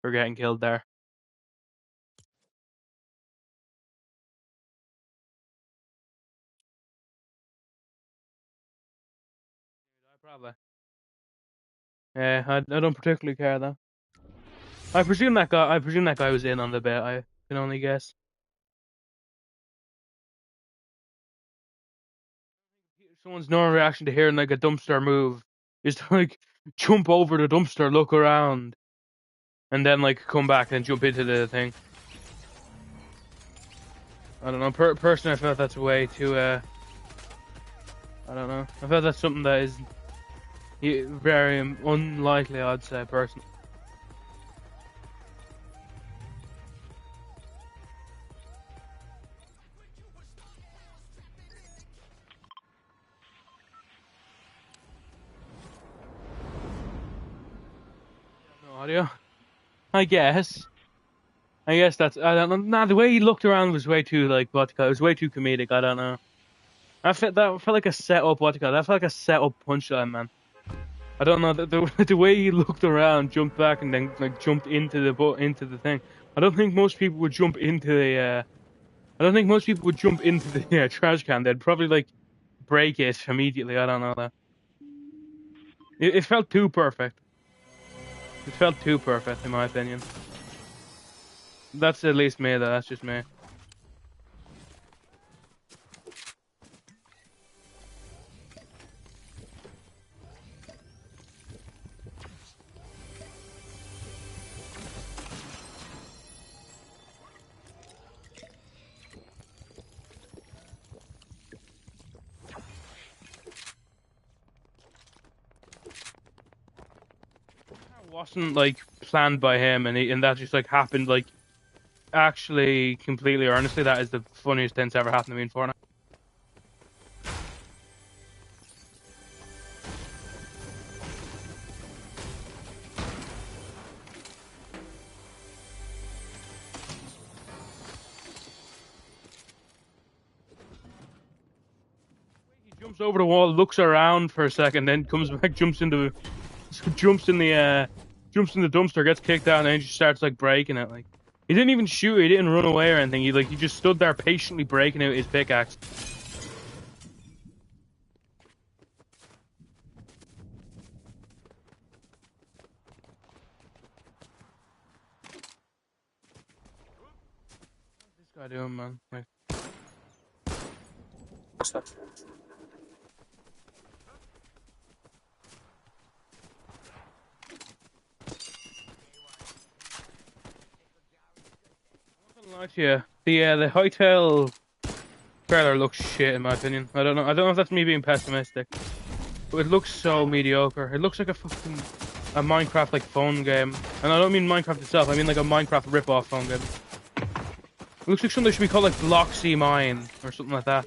for getting killed there. Probably. Yeah, I don't particularly care though. I presume that guy was in on the bit. I can only guess. Someone's normal reaction to hearing like a dumpster move is to like jump over the dumpster, look around, and then like come back and jump into the thing. I don't know. Personally, I felt that's way too. I don't know. I felt that's something that is very unlikely. I'd say personally. No audio. I guess. I guess that's. I don't know. Nah, the way he looked around was way too like what it was way too comedic. I don't know. That felt like a set up. That felt like a set up punchline, man. I don't know the way he looked around, jumped back, and then like jumped into the thing. I don't think most people would jump into the. I don't think most people would jump into the trash can. They'd probably like break it immediately. I don't know that. It felt too perfect. It felt too perfect, in my opinion. That's at least me, though. That's just me. It wasn't like planned by him, and that just like happened like actually completely earnestly. That is the funniest thing that's ever happened to me in Fortnite. Jumps over the wall, looks around for a second, then comes back, jumps in the dumpster, gets kicked out, and then just starts like breaking it. Like he didn't even shoot, he didn't run away or anything. He just stood there patiently breaking out his pickaxe. What's this guy doing, man? Like, what's that? Lie to you. The hotel trailer looks shit in my opinion. I don't know if that's me being pessimistic, but it looks so mediocre. It looks like a Minecraft like phone game, and I don't mean Minecraft itself. I mean like a Minecraft rip-off phone game. It looks like something that should be called like Block C Mine or something like that.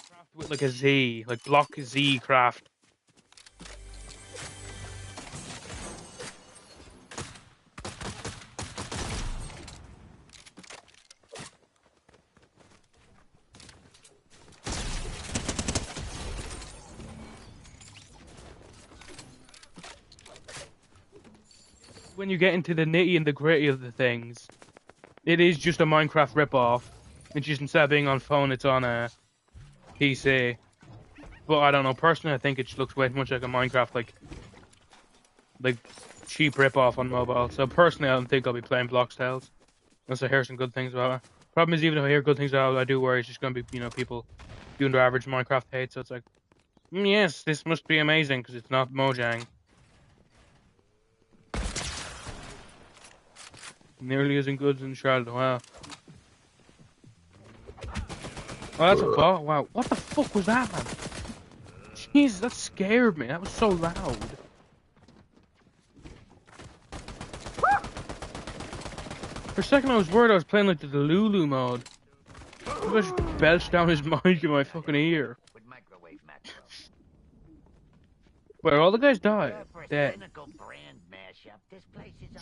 Craft with like a Z, like Block Z Craft. When you get into the nitty and the gritty of the things, it is just a Minecraft rip-off. It's just instead of being on phone, it's on a PC. But I don't know. Personally, I think it just looks way too much like a Minecraft like cheap rip-off on mobile. So personally, I don't think I'll be playing Blox Tales unless I hear some good things about it. Problem is, even if I hear good things about it, I do worry it's just going to be people doing their average Minecraft hate. So it's like, yes, this must be amazing because it's not Mojang. Nearly as good as in Charlotte. Wow. Oh, that's a bot. Wow. What the fuck was that, man? Jeez, that scared me. That was so loud. For a second, I was worried I was playing like the Lulu mode. I just belched down his mic in my fucking ear. Where all the guys died? Dead.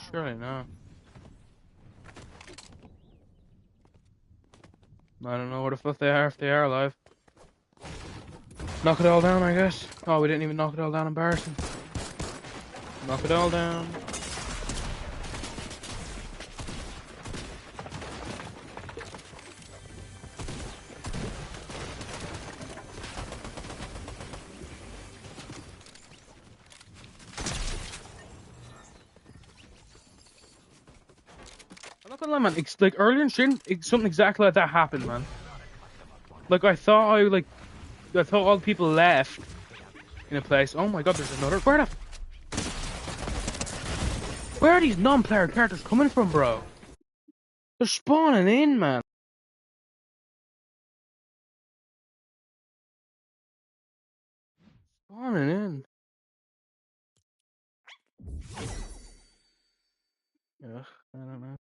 Surely not. I don't know what the fuck they are if they are alive. Knock it all down, I guess. Oh, we didn't even knock it all down. Embarrassing. Knock it all down. I'm not gonna lie, man. It's like earlier in stream, something exactly like that happened, man. Like I thought I thought all the people left in a place. Oh my god, there's another. Where are these non-player characters coming from, bro? They're spawning in, man. Spawning in. Ugh, I don't know.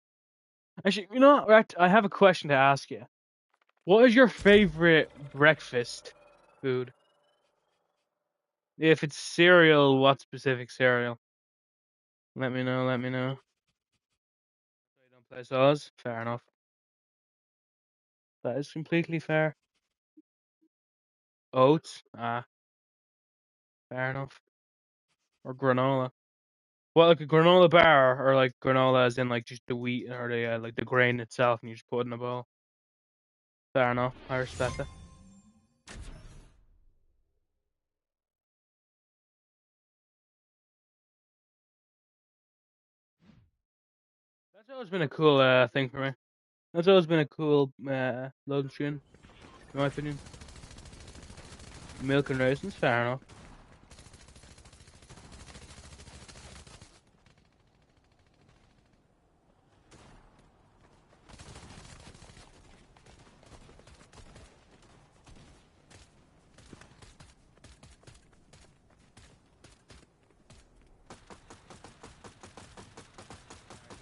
Actually, you know what? I have a question to ask you. What is your favorite breakfast food? If it's cereal, what specific cereal? Let me know, let me know. You don't play sauce? Fair enough. That is completely fair. Oats? Ah, fair enough. Or granola. Well, like a granola bar, or like granola as in like just the wheat or the like the grain itself, and you just put it in a bowl. Fair enough. I respect it. That's always been a cool thing for me. That's always been a cool loading screen, in my opinion. Milk and raisins, fair enough.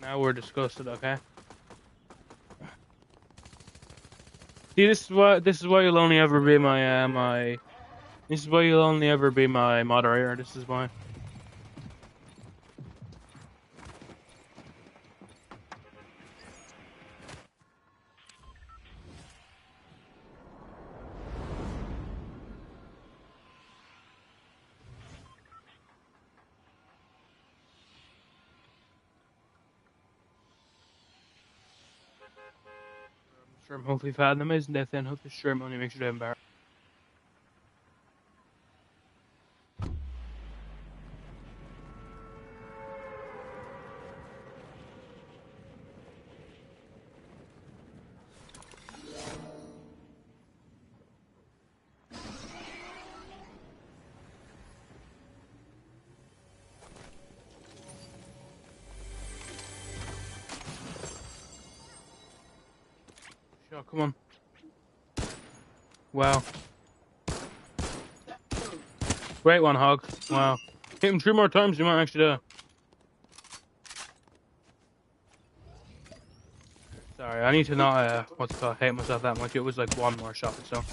Now we're disgusted, okay? See, this is why you'll only ever be my this is why you'll only ever be my moderator. This is why. I'm hopefully you've had an amazing day then. Hope this stream only makes you embarrassed. Sure, come on. Wow. Great one, Hog. Wow. Hit him 3 more times, you might actually do. Sorry, I need to not, what's it called, hate myself that much. It was like 1 more shot, so.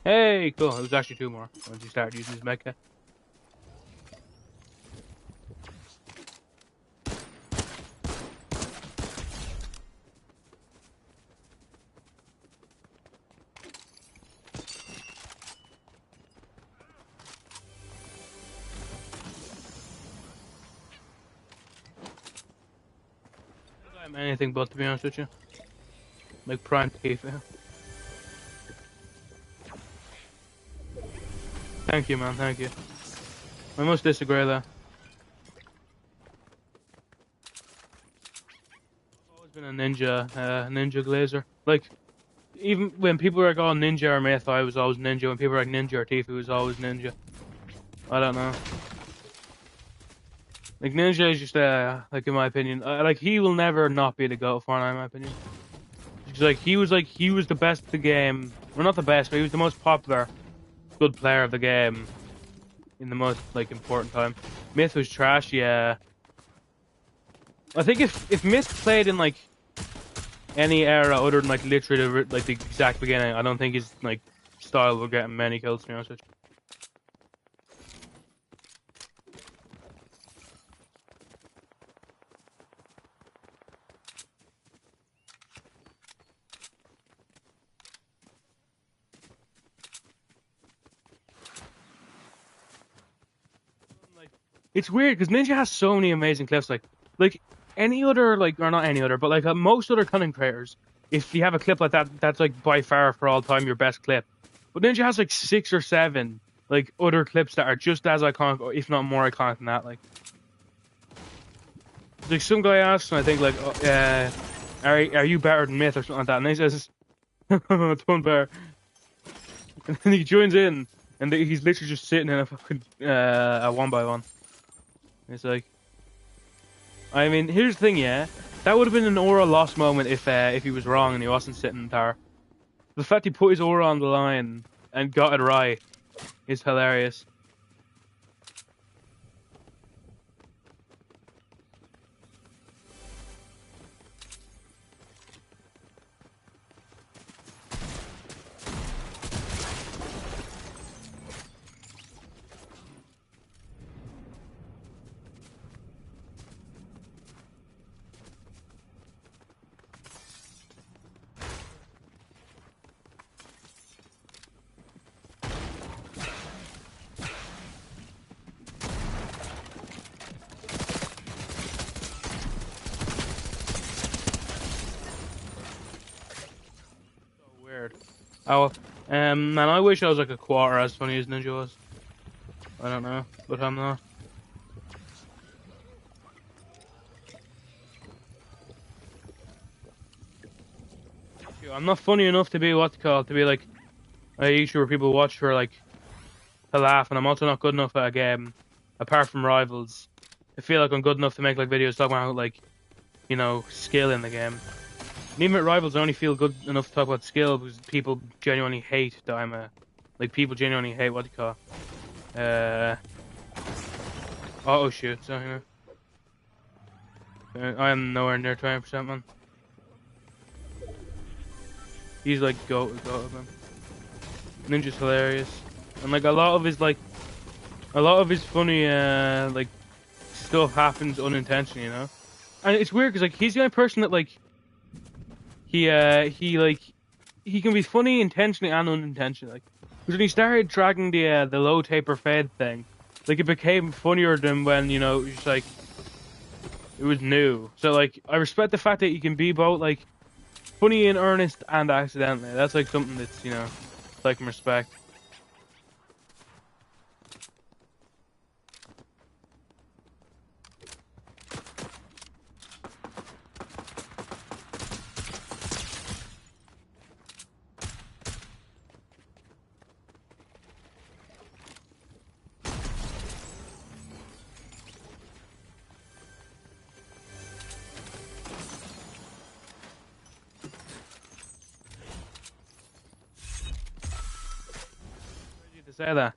Hey, cool. It was actually 2 more once you started using his mecha. I'm anything but, to be honest with you. Like prime FIFA. Thank you, man. Thank you. I must disagree there. I've always been a ninja glazer. Like, even when people were like, oh, ninja or myth, I was always ninja. When people were like ninja or Tifu, was always ninja. I don't know. Like, ninja is just, like, in my opinion, like, he will never not be the GOAT of Fortnite, in my opinion. He was the best at the game. Well, not the best, but he was the most popular, good player of the game in the most like important time. Myth was trash, yeah. I think if Myth played in like any era other than like literally the exact beginning, I don't think his like style will get him many kills. To be honest with you. It's weird because Ninja has so many amazing clips. Like any other, like, or not any other, but like most other content creators, if you have a clip like that, that's like by far for all time your best clip. But Ninja has like 6 or 7 like other clips that are just as iconic, or if not more iconic than that. Like some guy asked him, I think, like, are you better than Myth or something like that? And he says, it's one bear. And then he joins in, and he's literally just sitting in a fucking a 1x1. It's like, I mean, here's the thing, yeah. That would have been an aura lost moment if he was wrong and he wasn't sitting in the tower. The fact he put his aura on the line and got it right is hilarious. Oh, man, I wish I was like a quarter as funny as Ninja was. I don't know, but I'm not. I'm not funny enough to be what's called to be like a YouTuber people watch for like to laugh, and I'm also not good enough at a game, apart from Rivals. I feel like I'm good enough to make like videos talking about like, you know, skill in the game. And even at Rivals, I only feel good enough to talk about skill because people genuinely hate that I'm a... Like, people genuinely hate what you call... auto shoot, so, you know. I am nowhere near 20%, man. He's like, go, man. Ninja's hilarious. And, like, a lot of his funny, like, stuff happens unintentionally, you know? And it's weird because, like, he's the only person that, like... He can be funny intentionally and unintentionally. Like, because when he started dragging the low taper fade thing, like it became funnier than when, you know, it was just like it was new. So like I respect the fact that you can be both like funny in earnest and accidentally. That's like something that's, you know, I can respect. To say that.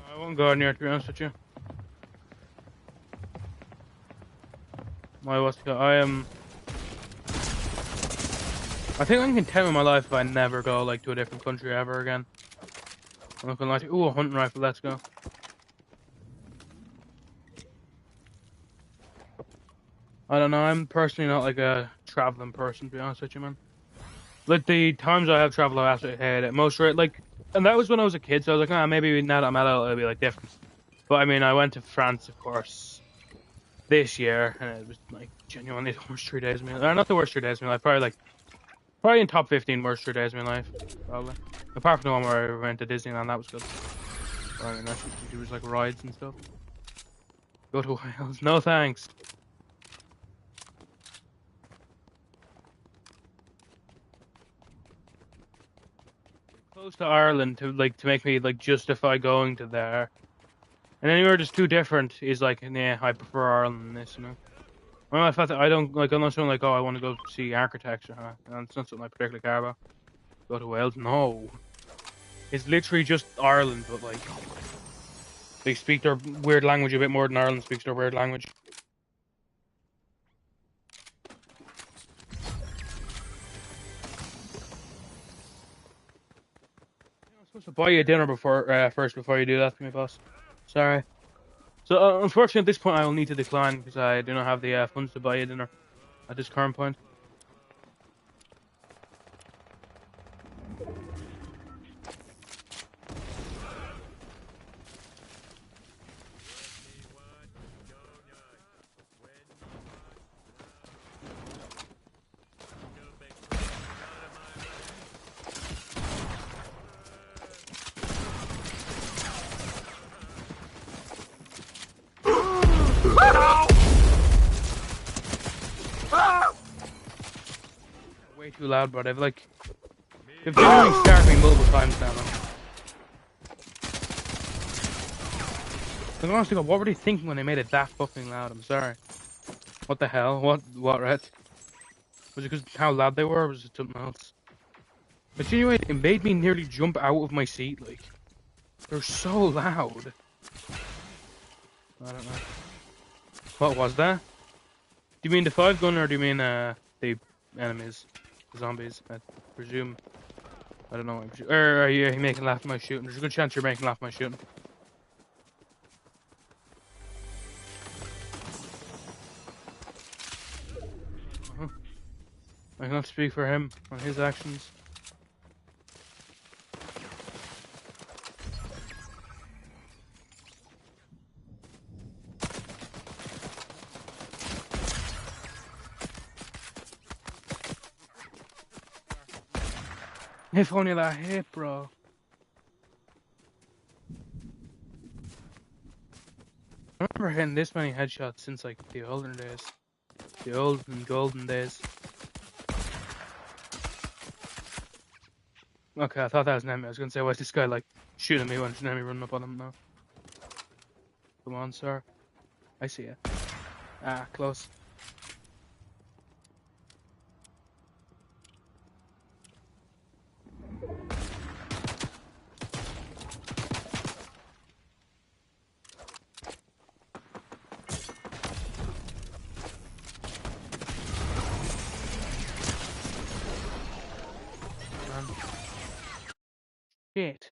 I won't go near, to be honest with you. I think I'm content with my life if I never go like to a different country ever again. I'm not gonna lie to you. Ooh, a hunting rifle, let's go. I don't know. I'm personally not like a traveling person, to be honest with you, man. Like the times I have traveled, I absolutely hate it. Most right, like, and that was when I was a kid. So I was like, ah, maybe now that I'm adult, it'll be like different. But I mean, I went to France, of course, this year, and it was like genuinely the worst 3 days of my life. Or not the worst 3 days of my life. Probably in top 15 worst 3 days of my life. Probably. Apart from the one where I went to Disneyland, that was good. But, I mean, that's there was like rides and stuff. Go to Wales. No thanks. Close to Ireland to make me like justify going to there. And anywhere just too different is like, nah, I prefer Ireland than this, you know. Well, in fact, I don't like. I'm not saying like, oh, I want to go see architecture. Huh? And it's not something I particularly care about. Go to Wales? No, it's literally just Ireland, but like they speak their weird language a bit more than Ireland speaks their weird language. I'm supposed to buy you dinner before you do that to me, boss. Sorry. So unfortunately, at this point, I will need to decline because I do not have the funds to buy you dinner at this current point. Way too loud, but they've genuinely scared me multiple times now. Man. Like, honestly, God, what were they thinking when they made it that fucking loud? I'm sorry. What the hell? What, Red? Was it because how loud they were, or was it something else? But anyway, it made me nearly jump out of my seat, like. They're so loud. I don't know. What was that? Do you mean the 5 gun, or do you mean, the enemies? The zombies, I presume. I don't know. Or are you making laugh at my shooting? There's a good chance you're making laugh at my shooting. Uh-huh. I cannot speak for him on his actions. If only that hit, bro. I remember hitting this many headshots since like the olden days. The old and golden days. Okay, I thought that was an enemy. I was gonna say, why is this guy like shooting me when there's an enemy running up on him now? Come on, sir. I see it. Ah, close. Man. Shit.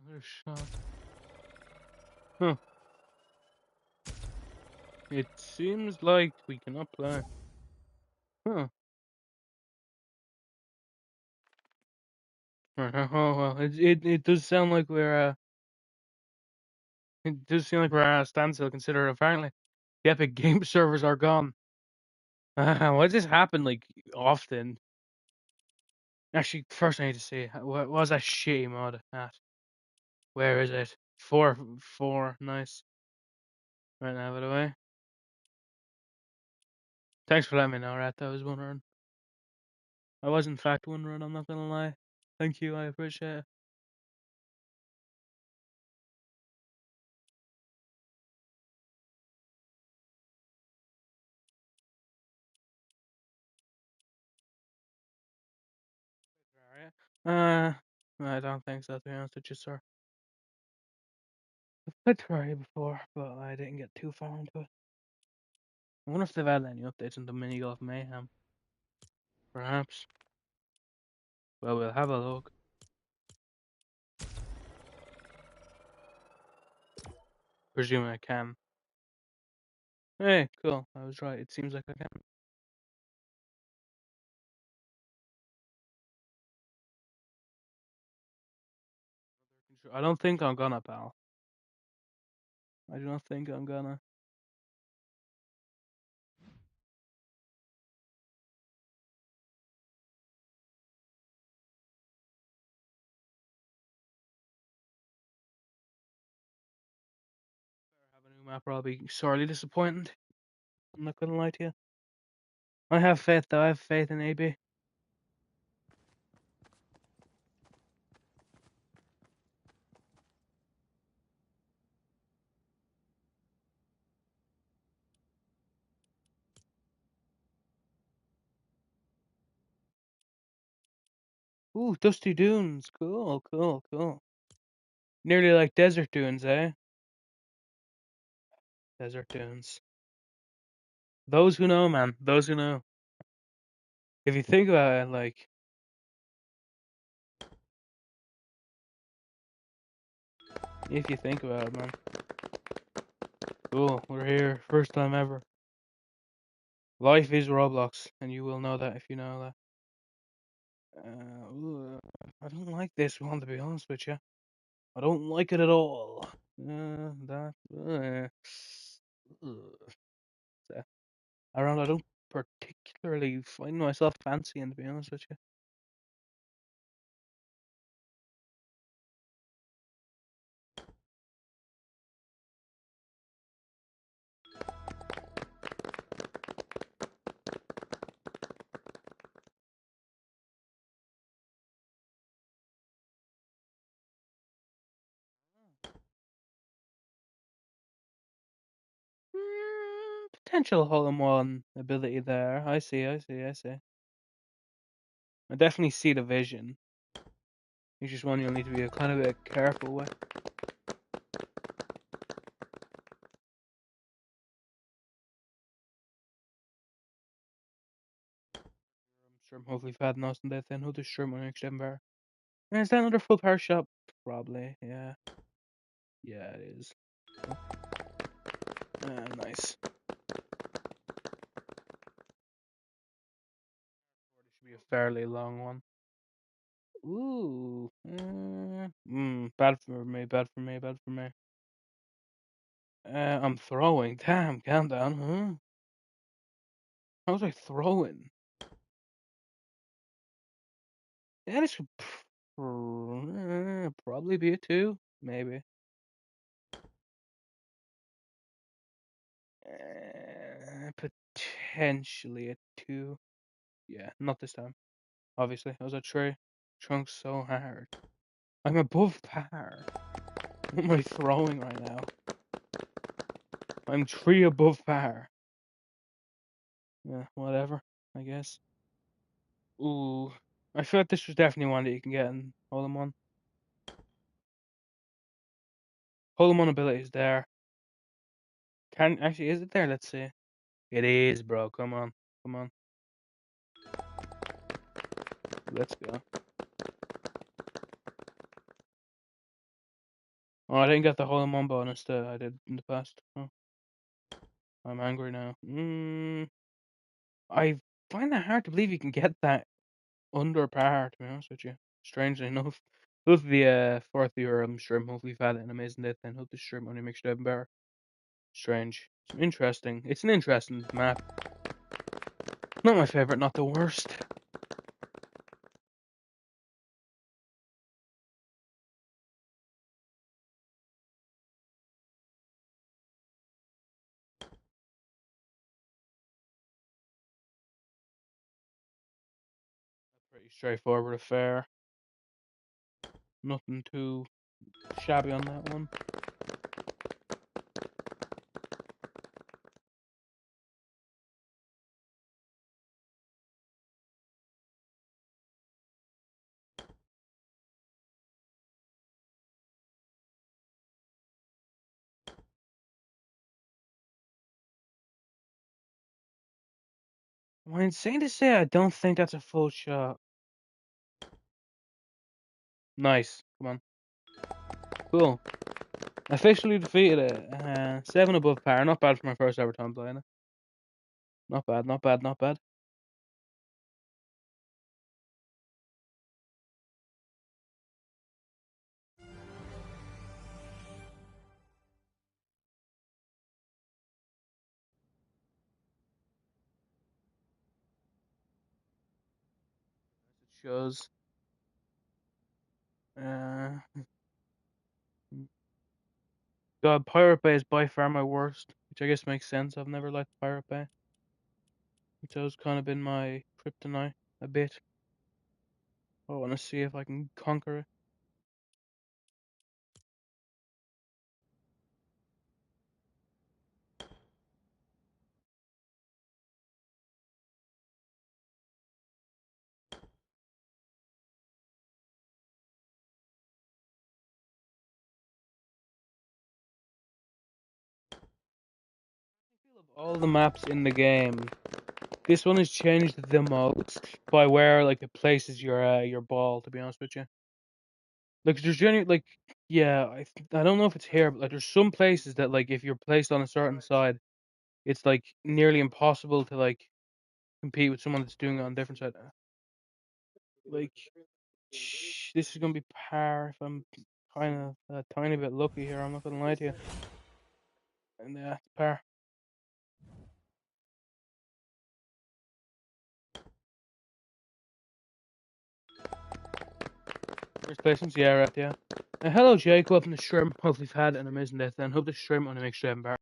Another shot. Huh. It seems like we cannot play. Huh. Right, oh well, it does sound like it does seem like we're at a standstill. Consider apparently the Epic Game servers are gone. Why does this happen like often? Actually, first I need to see what was that shitty mod at? Where is it? Four, nice. Right now, by the way. Thanks for letting me know, Rat. I was wondering. I was in fact wondering. I'm not gonna lie. Thank you. I appreciate it. Alright. I don't think so, to be honest with you, sir. I tried before, but I didn't get too far into it. I wonder if they've added any updates into Mini Golf Mayhem. Perhaps. Well, we'll have a look. Presuming I can. Hey, cool. I was right. It seems like I can. I don't think I'm gonna, pal. I do not think I'm gonna. Have a new map, or I'll be sorely disappointed. I'm not gonna lie to you. I have faith, though. I have faith in AB. Ooh, Dusty Dunes. Cool, cool, cool. Nearly like desert dunes, eh? Desert dunes. Those who know, man. Those who know. If you think about it, like, if you think about it, man. Cool, we're here. First time ever. Life is Roblox, and you will know that if you know that. I don't like this one, to be honest with you. I don't like it at all. That. Around, I don't particularly find myself fancying, to be honest with you. Potential hole-in-one ability there. I see, I see, I see. I definitely see the vision. It's just one you'll need to be kind of a bit careful with. Hopefully, if I had an awesome death, then who'll just shrimp on next bar. Is that another full power shop? Probably, yeah. Yeah, it is. Nice. It should be a fairly long one. Ooh. Bad for me, bad for me, bad for me. I'm throwing. Damn, calm down, huh? How was I throwing? Yeah, this would probably be a 2, maybe. Potentially a 2. Yeah, not this time. Obviously, I was at 3. Trunk so hard. I'm above par. What am I throwing right now? I'm 3 above par. Yeah, whatever, I guess. Ooh. I feel like this was definitely one that you can get in Hole-in-One. Hole-in-One ability is there. Actually, is it there? Let's see. It is, bro. Come on. Come on. Let's go. Oh, I didn't get the hole-in-one bonus that I did in the past. Oh, I'm angry now. I find it hard to believe you can get that under par, to be honest with you. Strangely enough. Both the fourth year shrimp, hopefully you've had an amazing day, then hope the shrimp only makes it better. Strange. It's interesting. It's an interesting map. Not my favorite, not the worst. Pretty straightforward affair. Nothing too shabby on that one. Am I insane to say I don't think that's a full shot? Nice. Come on. Cool. Officially defeated it. 7 above par. Not bad for my first ever time playing it. Not bad, not bad, not bad. It shows. Uh, God, Pirate Bay is by far my worst, which I guess makes sense. I've never liked Pirate Bay. It's always kind of been my kryptonite a bit. I want to see if I can conquer it. Of all the maps in the game, this one has changed the most by where like it places your ball. To be honest with you, like there's generally like yeah, I don't know if it's here, but like there's some places that like if you're placed on a certain side, it's like nearly impossible to like compete with someone that's doing it on a different side. Like this is gonna be par if I'm kind of a tiny bit lucky here. I'm not gonna lie to you. And it's par. First placings, yeah, right, yeah. Hello, Jake. Welcome to the stream. Hopefully, you've had an amazing day. Then hope the stream only makes you embarrassed.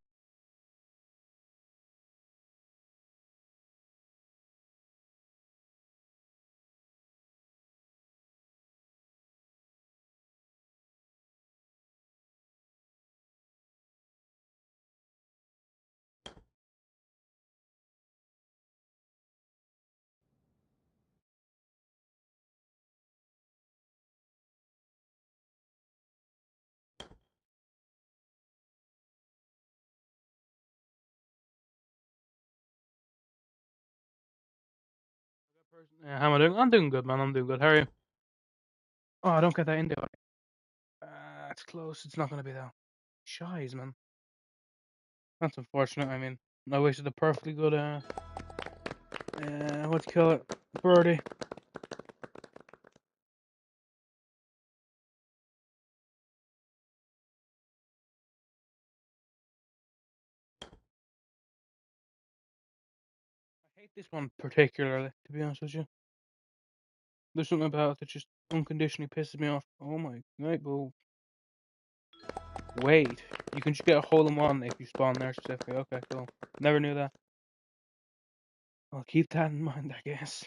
How am I doing? I'm doing good, man. I'm doing good. How are you? Oh, I don't get that in there. It's close. It's not gonna be though. Shies, man. That's unfortunate. I mean, I wasted a perfectly good what do you call it, birdie. I hate this one particularly, to be honest with you. There's something about it that just unconditionally pisses me off. Oh my night, boo. Wait, you can just get a hole in one if you spawn there specifically. Okay, cool. Never knew that. I'll keep that in mind, I guess.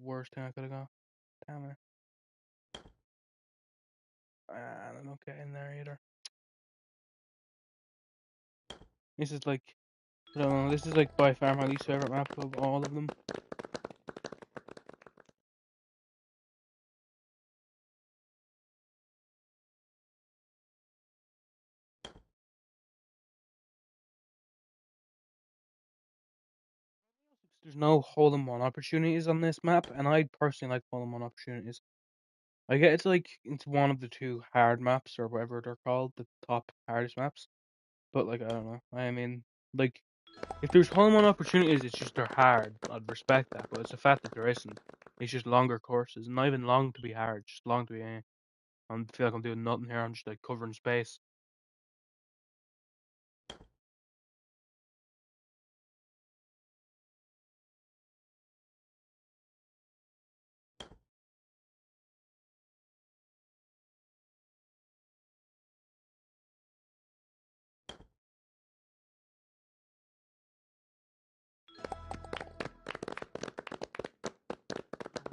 Worst thing I could have got. Damn it. I don't get in there either. This is like, I don't know, this is like by far my least favorite map of all of them. There's no hole-in-one opportunities on this map, and I personally like hole-in-one opportunities. I get it's one of the two hard maps or whatever they're called, the top hardest maps. But like I don't know. I mean, like if there's hole-in-one opportunities, it's just they're hard. I'd respect that, but it's the fact that there isn't. It's just longer courses, not even long to be hard, just long to be. I feel like I'm doing nothing here. I'm just like covering space.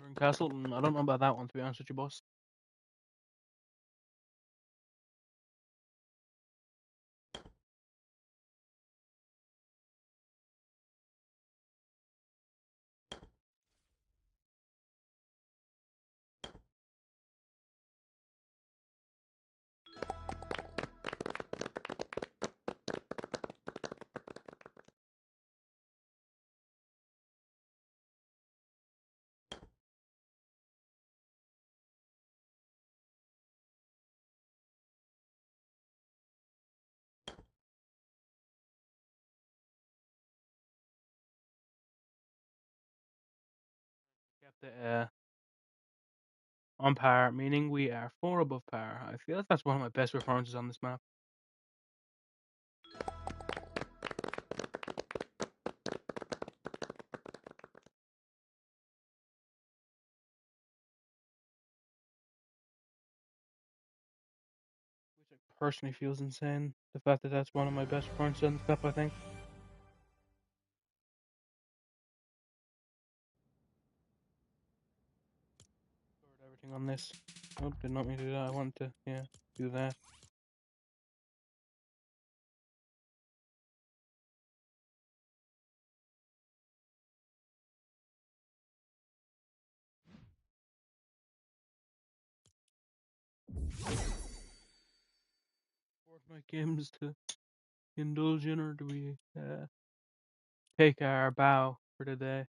We're in Castle, I don't know about that one to be honest with you, boss. on par, meaning we are 4 above par. I feel like that's one of my best performances on this map. Which I personally feels insane. The fact that that's one of my best performances on this map, I think. Covered everything on this. Oh, did not mean to do that. I wanted to, yeah, do that. Fortnite games to indulge in, or do we take our bow for the day?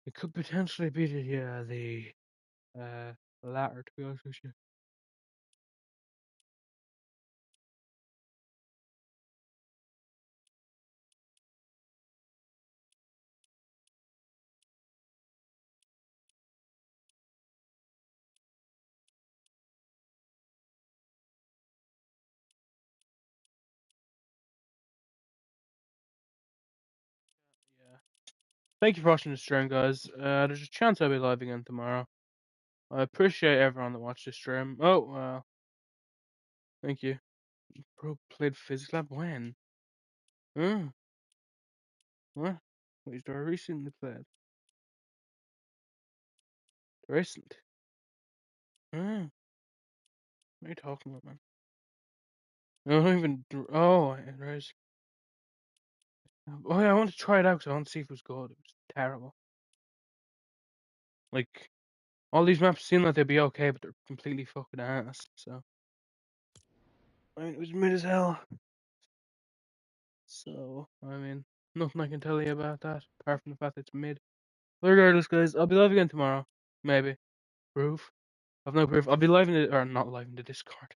It could potentially be the latter, to be honest with you. Yeah. Thank you for watching the stream, guys. There's a chance I'll be live again tomorrow. I appreciate everyone that watched the stream. Oh, well, thank you. Bro played Physics Lab when? Huh? What? Wait, do I recently played? Recent? Huh? What are you talking about, man? I don't even. Oh, there's. Oh, yeah, I want to try it out because I want to see if it was good. It was terrible. Like, all these maps seem like they'd be okay, but they're completely fucking ass, so. I mean, it was mid as hell. So, I mean, nothing I can tell you about that, apart from the fact that it's mid. But regardless, guys, I'll be live again tomorrow. Maybe. Proof? I've no proof. I'll be live in the, or not live in the Discord.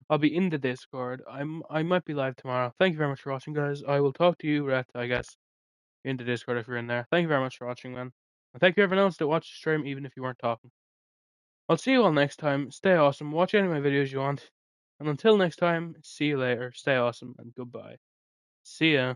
I'll be in the Discord. I might be live tomorrow. Thank you very much for watching, guys. I will talk to you, Rhett, I guess, in the Discord if you're in there. Thank you very much for watching, man. And thank you everyone else that watched the stream, even if you weren't talking. I'll see you all next time. Stay awesome. Watch any of my videos you want. And until next time, see you later. Stay awesome and goodbye. See ya.